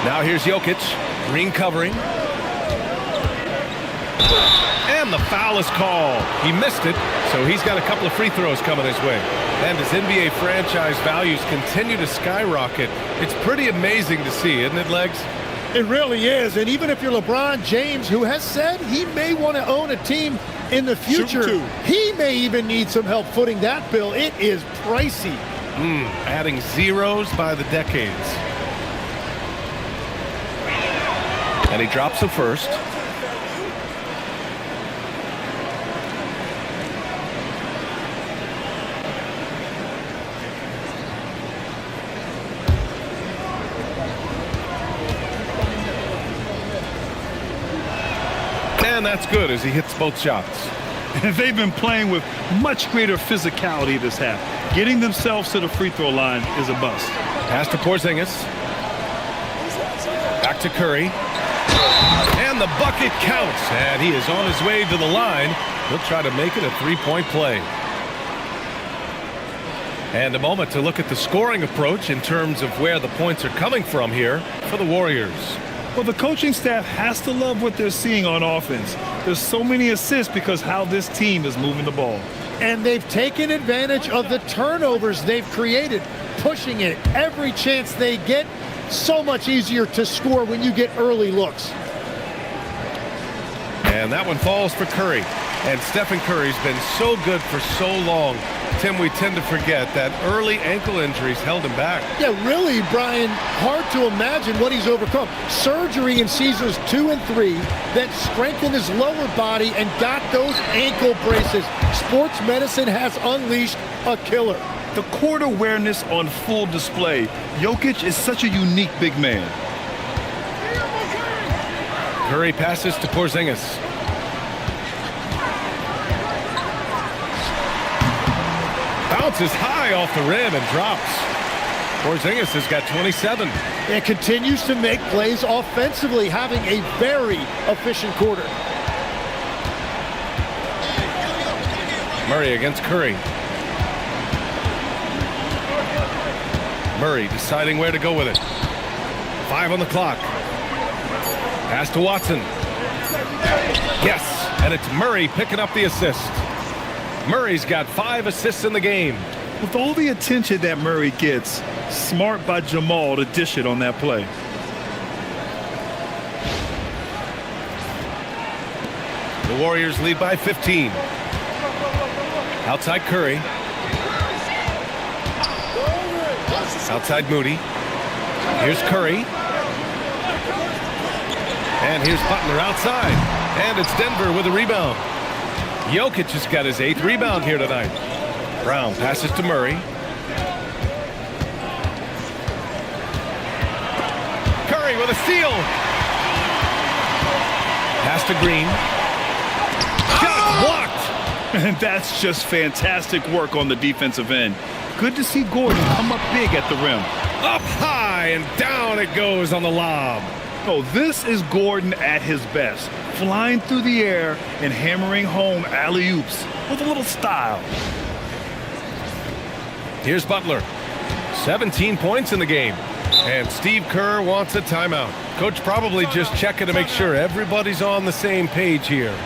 Now here's Jokic. Green covering. And the foul is called. He missed it, so he's got a couple of free throws coming his way. And as NBA franchise values continue to skyrocket, it's pretty amazing to see, isn't it, Legs? It really is. And even if you're LeBron James, who has said he may want to own a team in the future, Shoot 2. he may even need some help footing that bill. It is pricey. Adding zeros by the decades. And he drops the first. And that's good as he hits both shots. And they've been playing with much greater physicality this half. Getting themselves to the free throw line is a bust. Pass to Porzingis. Back to Curry. And the bucket counts. And he is on his way to the line. He'll try to make it a three-point play. And a moment to look at the scoring approach in terms of where the points are coming from here for the Warriors. Well, the coaching staff has to love what they're seeing on offense. There's so many assists because how this team is moving the ball. And they've taken advantage of the turnovers they've created, pushing it every chance they get. So much easier to score when you get early looks. And that one falls for Curry. And Stephen Curry's been so good for so long. Tim, we tend to forget that early ankle injuries held him back. Yeah, really, Brian, hard to imagine what he's overcome. Surgery in seasons 2 and 3 that strengthened his lower body and got those ankle braces. Sports medicine has unleashed a killer. The court awareness on full display. Jokic is such a unique big man. Curry passes to Porzingis. Bounces high off the rim and drops. Porzingis has got 27. And continues to make plays offensively, having a very efficient quarter. Murray against Curry. Murray deciding where to go with it. 5 on the clock. Pass to Watson. Yes, and it's Murray picking up the assist. Murray's got 5 assists in the game. With all the attention that Murray gets, smart by Jamal to dish it on that play. The Warriors lead by 15. Outside Curry. Outside Moody. Here's Curry. And here's Butler outside. And it's Denver with a rebound. Jokic has got his 8th rebound here tonight. Brown passes to Murray. Curry with a steal. Pass to Green. Shot blocked. And that's just fantastic work on the defensive end. Good to see Gordon come up big at the rim. Up high and down it goes on the lob. Oh, this is Gordon at his best. Flying through the air and hammering home alley-oops with a little style. Here's Butler. 17 points in the game. And Steve Kerr wants a timeout. Coach probably just checking to make sure everybody's on the same page here.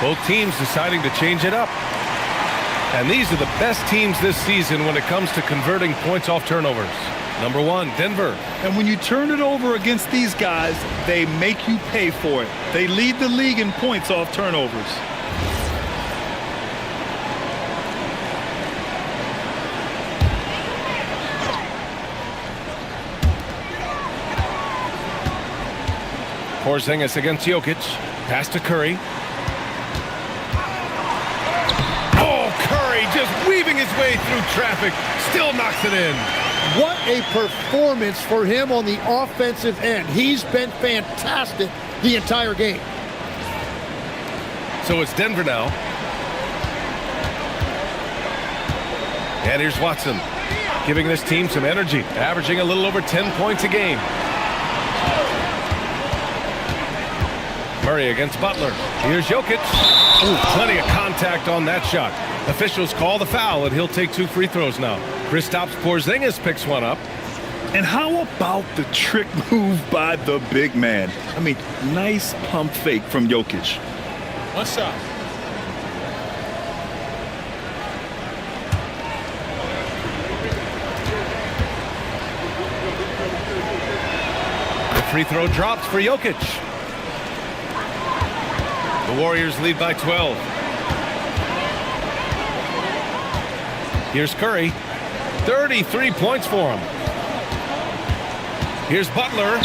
Both teams deciding to change it up. And these are the best teams this season when it comes to converting points off turnovers. Number 1, Denver. And when you turn it over against these guys, they make you pay for it. They lead the league in points off turnovers. Porzingis against Jokic. Pass to Curry. Oh, Curry just weaving his way through traffic. Still knocks it in. What a performance for him on the offensive end. He's been fantastic the entire game. So it's Denver now. And here's Watson, giving this team some energy, averaging a little over 10 points a game. Murray against Butler. Here's Jokic. Ooh, plenty of contact on that shot. Officials call the foul, and he'll take 2 free throws now. Kristaps Porzingis picks one up. And how about the trick move by the big man? I mean, nice pump fake from Jokic. One shot. The free throw drops for Jokic. The Warriors lead by 12. Here's Curry. 33 points for him. Here's Butler.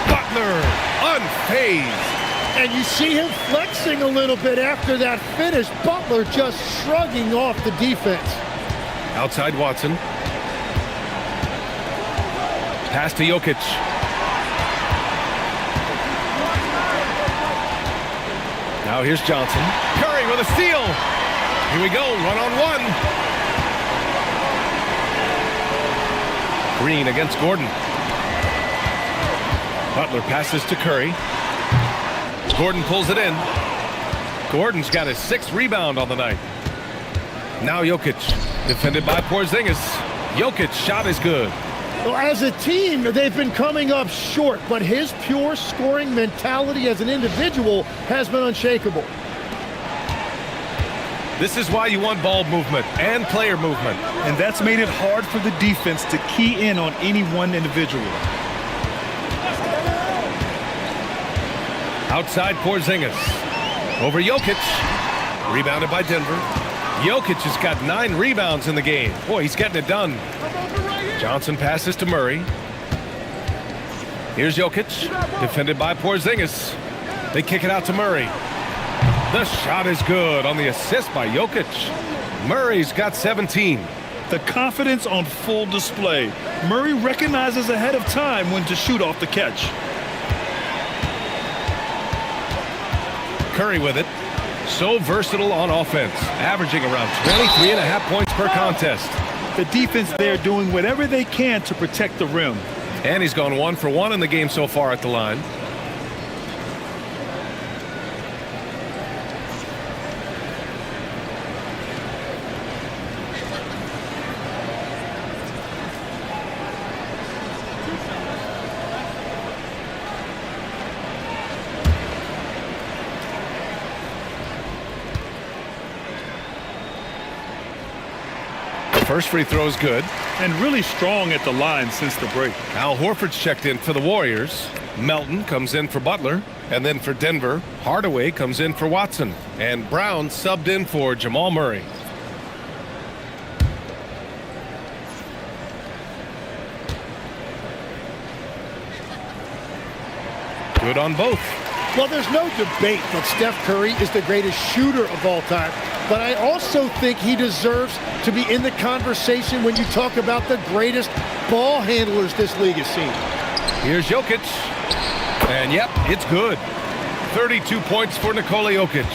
Butler, unfazed. And you see him flexing a little bit after that finish. Butler just shrugging off the defense. Outside Watson. Pass to Jokic. Now here's Johnson. Curry with a steal. Here we go, one-on-one. Green against Gordon. Butler passes to Curry. Gordon pulls it in. Gordon's got his 6th rebound on the night. Now Jokic, defended by Porzingis. Jokic's shot is good. Well, as a team, they've been coming up short, but his pure scoring mentality as an individual has been unshakable. This is why you want ball movement and player movement. And that's made it hard for the defense to key in on any one individual. Outside Porzingis. Over Jokic. Rebounded by Denver. Jokic has got 9 rebounds in the game. Boy, he's getting it done. Johnson passes to Murray. Here's Jokic. Defended by Porzingis. They kick it out to Murray. The shot is good on the assist by Jokic. Murray's got 17. The confidence on full display. Murray recognizes ahead of time when to shoot off the catch. Curry with it. So versatile on offense, averaging around 23.5 points per contest. The defense there doing whatever they can to protect the rim. And he's gone 1 for 1 in the game so far at the line. First free throw is good. And really strong at the line since the break. Al Horford's checked in for the Warriors. Melton comes in for Butler. And then for Denver, Hardaway comes in for Watson. And Brown subbed in for Jamal Murray. Good on both. Well, there's no debate that Steph Curry is the greatest shooter of all time. But I also think he deserves to be in the conversation when you talk about the greatest ball handlers this league has seen. Here's Jokic. And yep, it's good. 32 points for Nikola Jokic.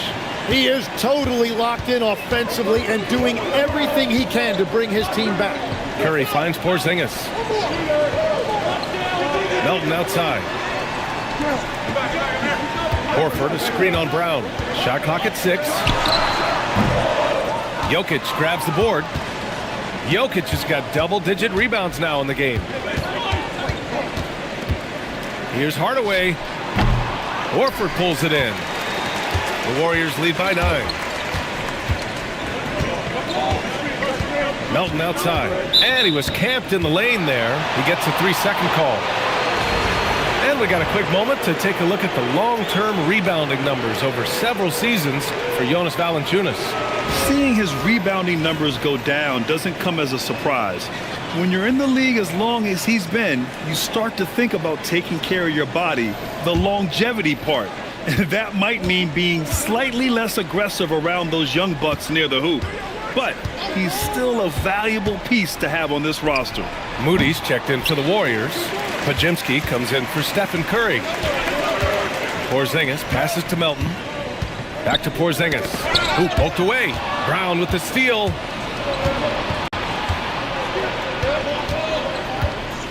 He is totally locked in offensively and doing everything he can to bring his team back. Curry finds Porzingis. Melton outside. Horford, a screen on Brown. Shot clock at 6. Jokic grabs the board. Jokic has got double-digit rebounds now in the game. Here's Hardaway. Horford pulls it in. The Warriors lead by 9. Melton outside. And he was camped in the lane there. He gets a 3-second call. And we got a quick moment to take a look at the long-term rebounding numbers over several seasons for Jonas Valanciunas. Seeing his rebounding numbers go down doesn't come as a surprise. When you're in the league as long as he's been, you start to think about taking care of your body, the longevity part. And that might mean being slightly less aggressive around those young bucks near the hoop. But he's still a valuable piece to have on this roster. Moody's checked in for the Warriors. Pajemski comes in for Stephen Curry. Porzingis passes to Melton. Back to Porzingis, who poked away. Brown with the steal.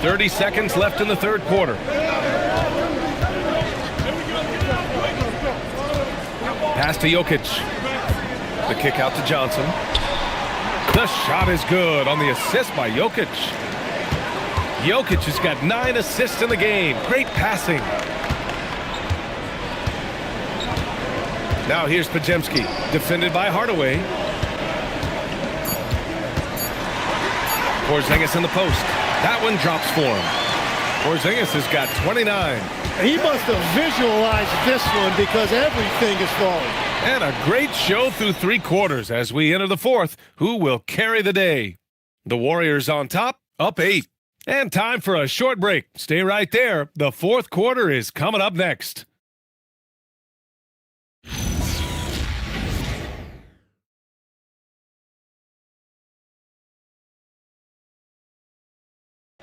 30 seconds left in the third quarter. Pass to Jokic. The kick out to Johnson. The shot is good on the assist by Jokic. Jokic has got 9 assists in the game. Great passing. Now here's Pajemski, defended by Hardaway. Porzingis in the post. That one drops for him. Porzingis has got 29. He must have visualized this one because everything is falling. And a great show through 3 quarters as we enter the fourth. Who will carry the day? The Warriors on top, up 8. And time for a short break. Stay right there. The fourth quarter is coming up next.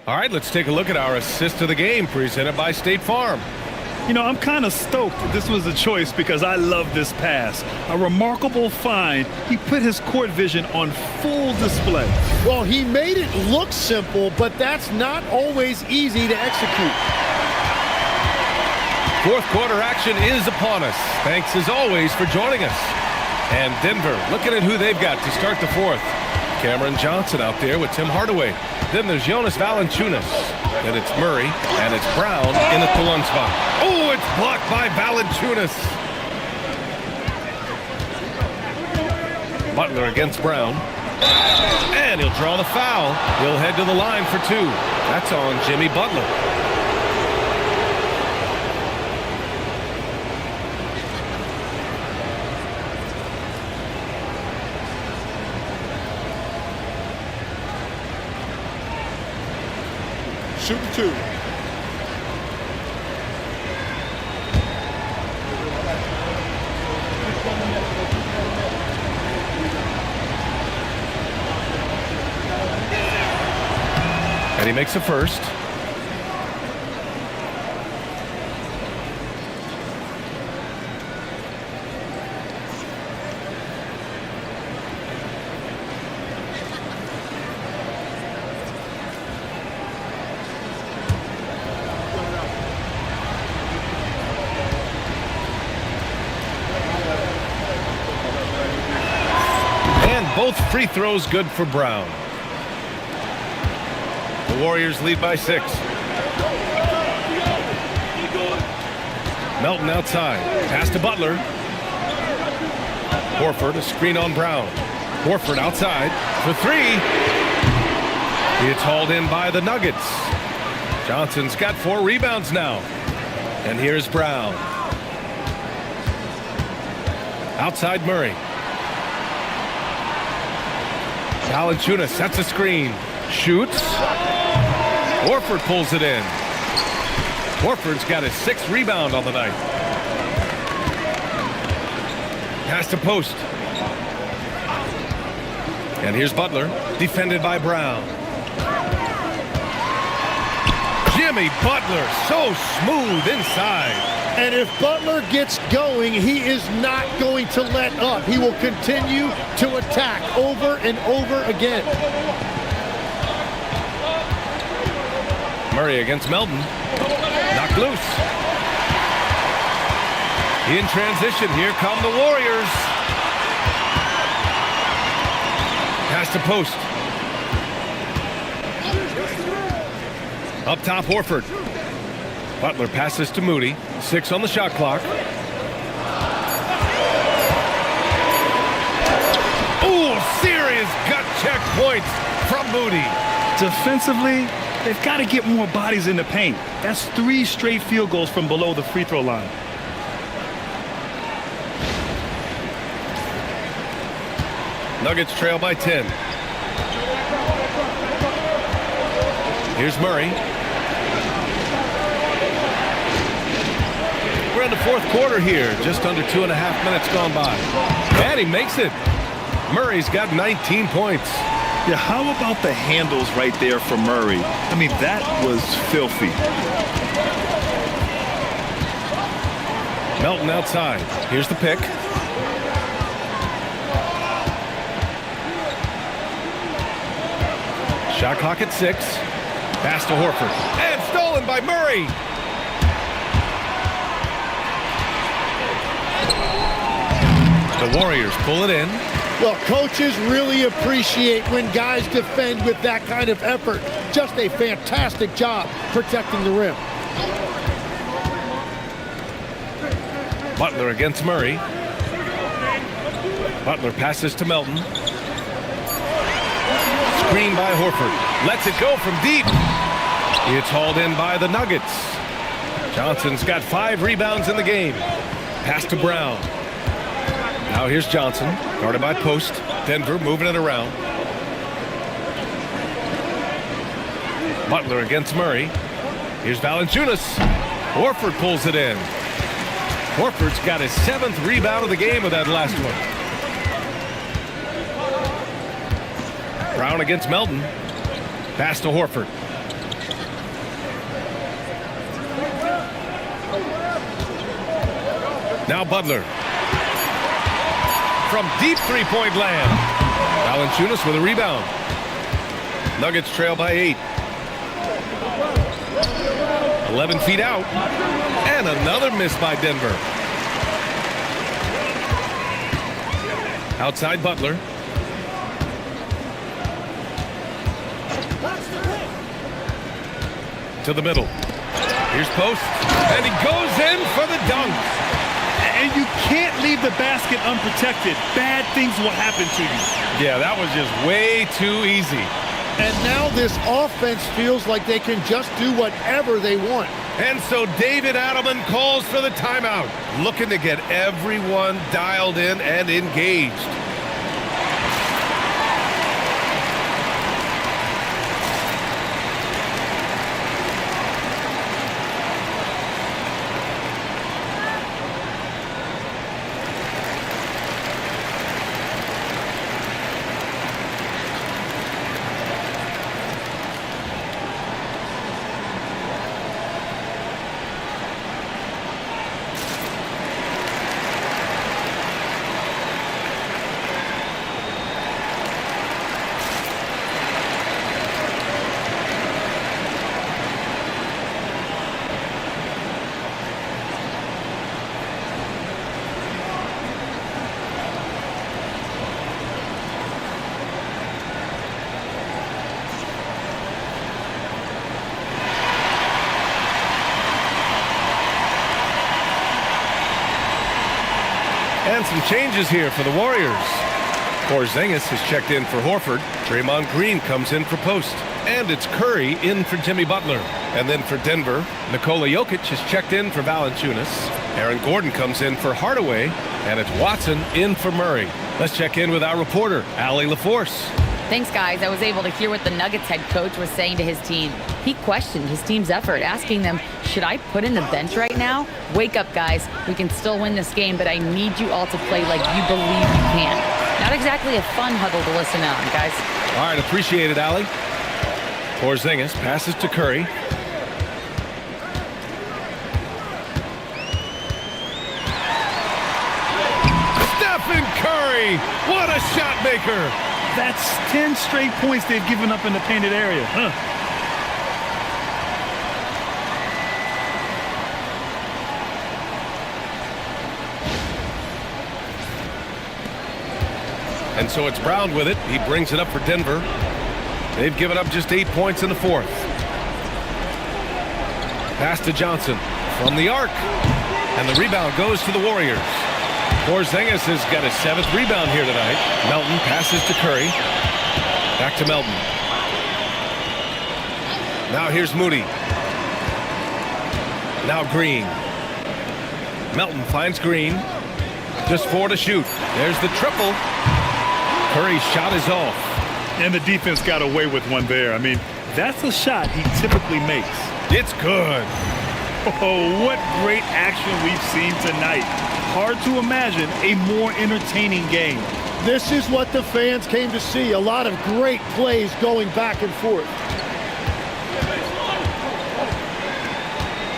All right, let's take a look at our assist of the game presented by State Farm. You know, I'm kind of stoked this was a choice because I love this pass. A remarkable find. He put his court vision on full display. Well, he made it look simple, but that's not always easy to execute. Fourth quarter action is upon us. Thanks as always for joining us. And Denver looking at who they've got to start the fourth. Cameron Johnson out there with Tim Hardaway. Then there's Jonas Valanciunas. Then it's Murray, and it's Brown in at the 1 spot. Oh, it's blocked by Valanciunas. Butler against Brown. And he'll draw the foul. He'll head to the line for 2. That's on Jimmy Butler. Shooting 2. And he makes the first. Both free throws good for Brown. The Warriors lead by 6. Melton outside. Pass to Butler. Horford, a screen on Brown. Horford outside for 3. It's hauled in by the Nuggets. Johnson's got 4 rebounds now. And here's Brown. Outside Murray. Valanciunas sets a screen. Shoots. Horford pulls it in. Horford's got his 6th rebound on the night. Pass to post. And here's Butler, defended by Brown. Jimmy Butler, so smooth inside. And if Butler gets going, he is not going to let up. He will continue to attack over and over again. Murray against Melton. Knocked loose. In transition, here come the Warriors. Pass to post. Up top, Horford. Butler passes to Moody. 6 on the shot clock. Oh, serious gut check points from Moody. Defensively, they've got to get more bodies in the paint. That's 3 straight field goals from below the free throw line. Nuggets trail by 10. Here's Murray. We're in the fourth quarter here. Just under 2.5 minutes gone by. And he makes it. Murray's got 19 points. Yeah, how about the handles right there for Murray? I mean, that was filthy. Melton outside. Here's the pick. Shot clock at 6. Pass to Horford. And stolen by Murray. The Warriors pull it in. Well, coaches really appreciate when guys defend with that kind of effort. Just a fantastic job protecting the rim. Butler against Murray. Butler passes to Melton. Screen by Horford. Lets it go from deep. It's hauled in by the Nuggets. Johnson's got 5 rebounds in the game. Pass to Brown. Now here's Johnson, guarded by Post. Denver moving it around. Butler against Murray. Here's Valanciunas. Horford pulls it in. Horford's got his 7th rebound of the game with that last one. Brown against Melton. Pass to Horford. Now Butler. From deep three-point land. Valanciunas with a rebound. Nuggets trail by 8. 11 feet out. And another miss by Denver. Outside Butler. To the middle. Here's Post. And he goes in for the dunk. And you can't leave the basket unprotected. Bad things will happen to you. Yeah, that was just way too easy. And now this offense feels like they can just do whatever they want. And so David Adelman calls for the timeout, looking to get everyone dialed in and engaged. And some changes here for the Warriors. Porzingis has checked in for Horford. Draymond Green comes in for Post. And it's Curry in for Jimmy Butler. And then for Denver, Nikola Jokic has checked in for Valanciunas. Aaron Gordon comes in for Hardaway. And it's Watson in for Murray. Let's check in with our reporter, Allie LaForce. Thanks, guys. I was able to hear what the Nuggets head coach was saying to his team. He questioned his team's effort, asking them, should I put in the bench right now? Wake up, guys. We can still win this game, but I need you all to play like you believe you can. Not exactly a fun huddle to listen on, guys. All right, appreciate it, Allie. Porzingis passes to Curry. Stephen Curry! What a shot maker! That's 10 straight points they've given up in the painted area. And so it's Brown with it. He brings it up for Denver. They've given up just 8 points in the fourth. Pass to Johnson from the arc. And the rebound goes to the Warriors. Porzingis has got his 7th rebound here tonight. Melton passes to Curry. Back to Melton. Now here's Moody. Now Green. Melton finds Green. Just 4 to shoot. There's the triple. Curry's shot is off. And the defense got away with one there. I mean, that's a shot he typically makes. It's good. Oh, what great action we've seen tonight. Hard to imagine a more entertaining game. This is what the fans came to see. A lot of great plays going back and forth.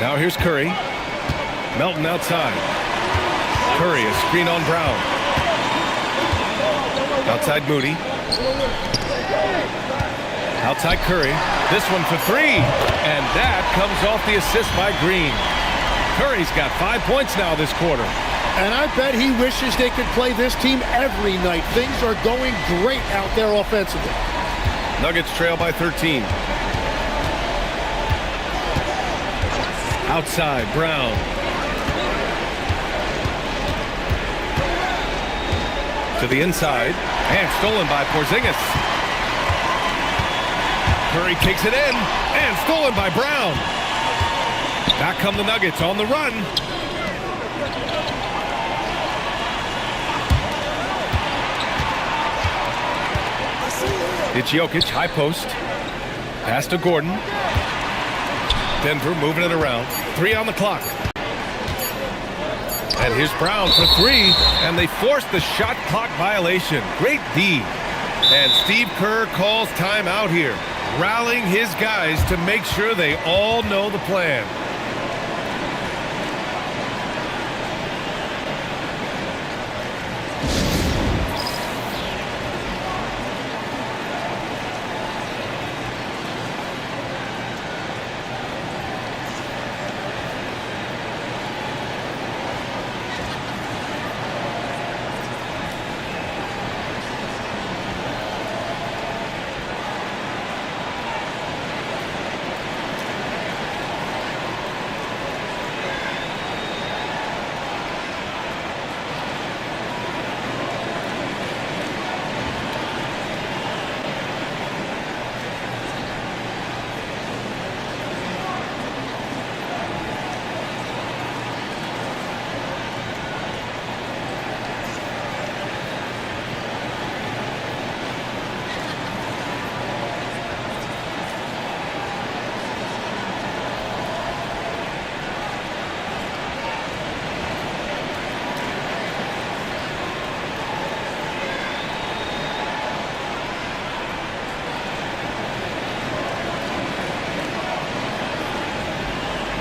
Now here's Curry. Melton outside. Curry, a screen on Brown. Outside Moody. Outside Curry. This one for three. And that comes off the assist by Green. Curry's got 5 points now this quarter. And I bet he wishes they could play this team every night. Things are going great out there offensively. Nuggets trail by 13. Outside, Brown. To the inside. And stolen by Porzingis. Curry kicks it in. And stolen by Brown. Back come the Nuggets on the run. It's Jokic, high post. Pass to Gordon. Denver moving it around. 3 on the clock. And here's Brown for 3. And they force the shot clock violation. Great D. And Steve Kerr calls timeout here, rallying his guys to make sure they all know the plan.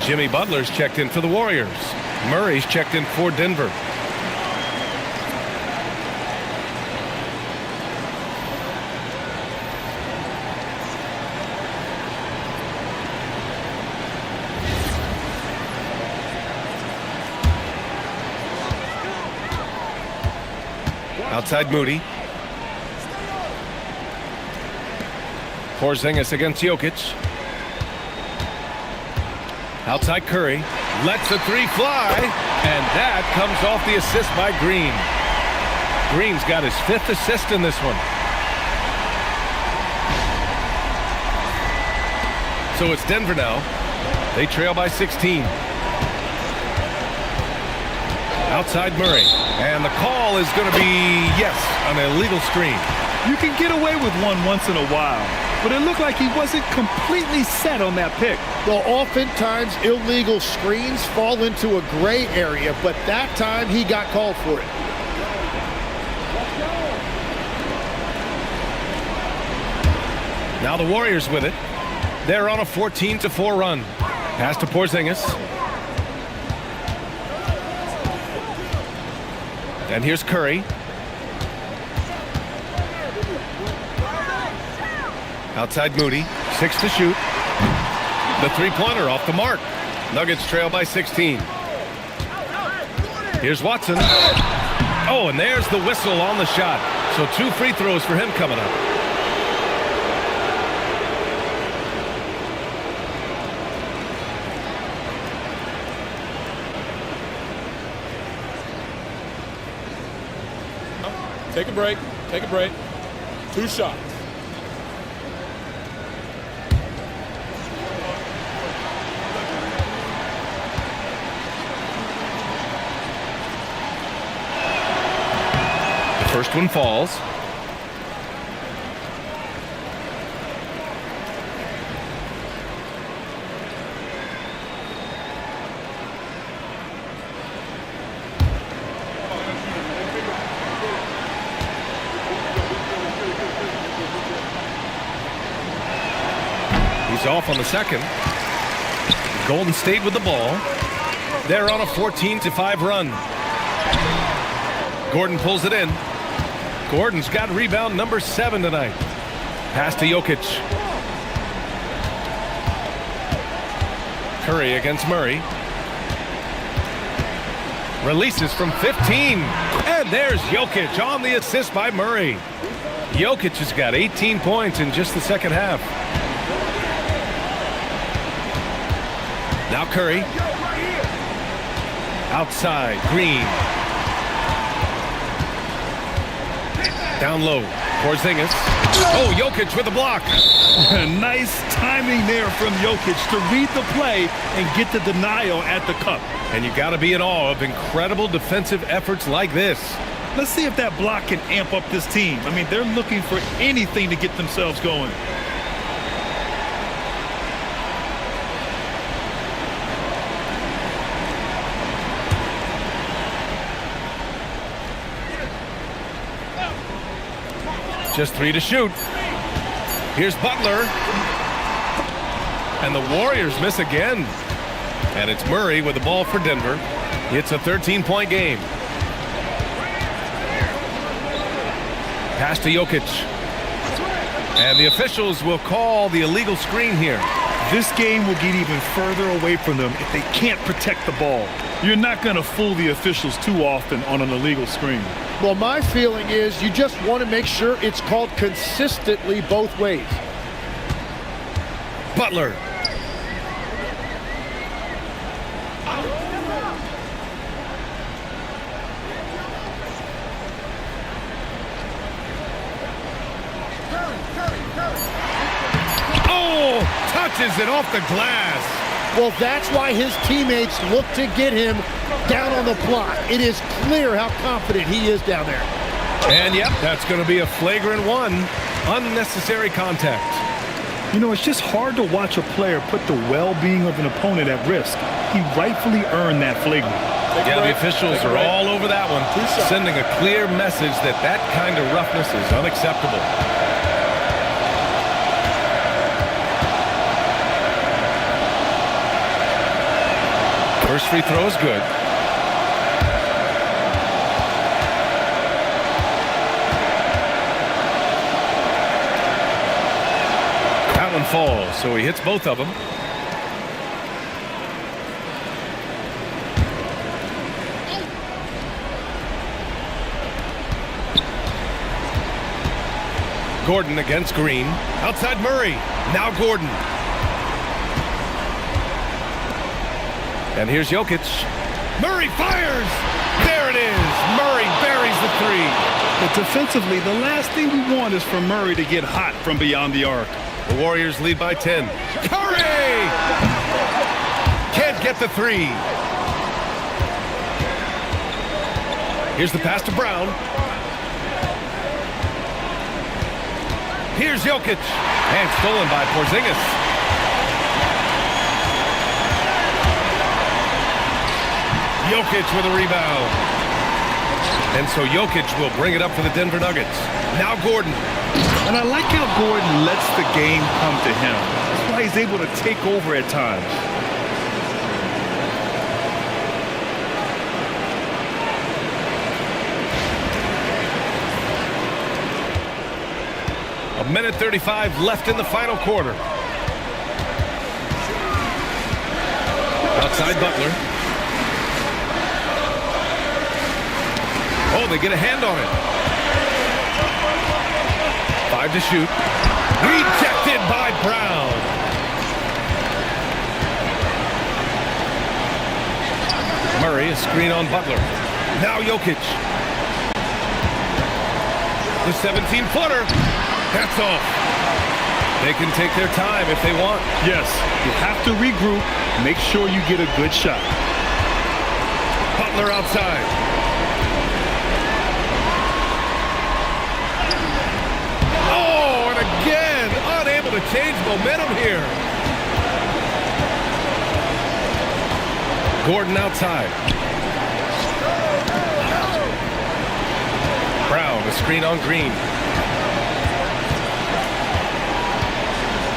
Jimmy Butler's checked in for the Warriors. Murray's checked in for Denver. Outside Moody. Porzingis against Jokic. Outside Curry, lets a 3 fly, and that comes off the assist by Green. Green's got his 5th assist in this one. So it's Denver now. They trail by 16. Outside Murray, and the call is going to be, yes, an illegal screen. You can get away with one once in a while, but it looked like he wasn't completely set on that pick. Well, oftentimes illegal screens fall into a gray area, but that time he got called for it. Now the Warriors with it. They're on a 14-4 run. Pass to Porzingis. And here's Curry. Outside Moody, 6 to shoot. The 3-pointer off the mark. Nuggets trail by 16. Here's Watson. Oh, and there's the whistle on the shot. So 2 free throws for him coming up. Take a break. Take a break. 2 shots. First one falls. He's off on the second. Golden State with the ball. They're on a 14-5 run. Gordon pulls it in. Gordon's got rebound number 7 tonight. Pass to Jokic. Curry against Murray. Releases from 15. And there's Jokic on the assist by Murray. Jokic has got 18 points in just the second half. Now Curry. Outside, Green. Down low, Porzingis. Oh, Jokic with a block. Nice timing there from Jokic to read the play and get the denial at the cup. And you got to be in awe of incredible defensive efforts like this. Let's see if that block can amp up this team. I mean, they're looking for anything to get themselves going. Just 3 to shoot. Here's Butler. And the Warriors miss again. And it's Murray with the ball for Denver. It's a 13-point game. Pass to Jokic. And the officials will call the illegal screen here. This game will get even further away from them if they can't protect the ball. You're not going to fool the officials too often on an illegal screen. Well, my feeling is you just want to make sure it's called consistently both ways. Butler. Oh, touches it off the glass. Well, that's why his teammates look to get him down on the block. It is clear how confident he is down there. And yep, that's going to be a flagrant 1. Unnecessary contact. You know, it's just hard to watch a player put the well-being of an opponent at risk. He rightfully earned that flagrant. Yeah, the officials are all over that one, sending a clear message that that kind of roughness is unacceptable. First free throw is good. That one falls, so he hits both of them. Gordon against Green. Outside Murray. Now Gordon. And here's Jokic. Murray fires! There it is! Murray buries the 3. But defensively, the last thing we want is for Murray to get hot from beyond the arc. The Warriors lead by 10. Curry! Can't get the 3. Here's the pass to Brown. Here's Jokic. And stolen by Porzingis. Jokic with a rebound. And so Jokic will bring it up for the Denver Nuggets. Now Gordon. And I like how Gordon lets the game come to him. That's why he's able to take over at times. A minute 35 left in the final quarter. Outside Butler. Oh, they get a hand on it. 5 to shoot. Rejected by Brown. Murray, a screen on Butler. Now Jokic. The 17-footer. That's off. They can take their time if they want. Yes, you have to regroup. Make sure you get a good shot. Butler outside. Again, unable to change momentum here. Gordon outside. Brown, a screen on Green.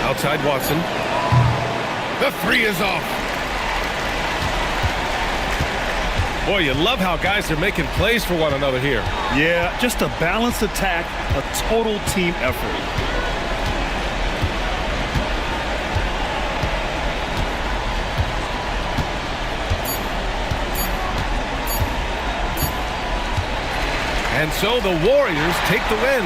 Outside Watson. The three is off. Boy, you love how guys are making plays for one another here. Yeah, just a balanced attack, a total team effort. And so the Warriors take the win.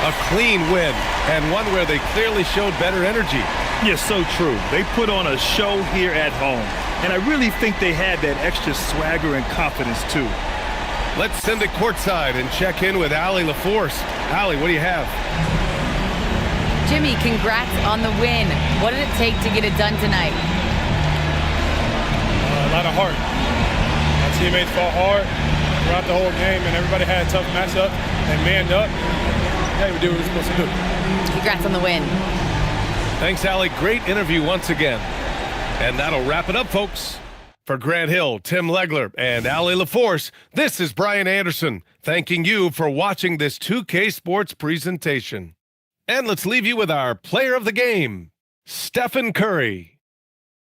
A clean win, and one where they clearly showed better energy. Yeah, so true. They put on a show here at home, and I really think they had that extra swagger and confidence, too. Let's send it courtside and check in with Allie LaForce. Allie, what do you have? Jimmy, congrats on the win. What did it take to get it done tonight? A lot of heart. My teammates fought hard throughout the whole game, and everybody had a tough matchup and manned up. Hey, we did what we were supposed to do. Congrats on the win. Thanks, Allie. Great interview once again. And that'll wrap it up, folks. For Grant Hill, Tim Legler, and Allie LaForce, this is Brian Anderson, thanking you for watching this 2K Sports presentation. And let's leave you with our player of the game, Stephen Curry.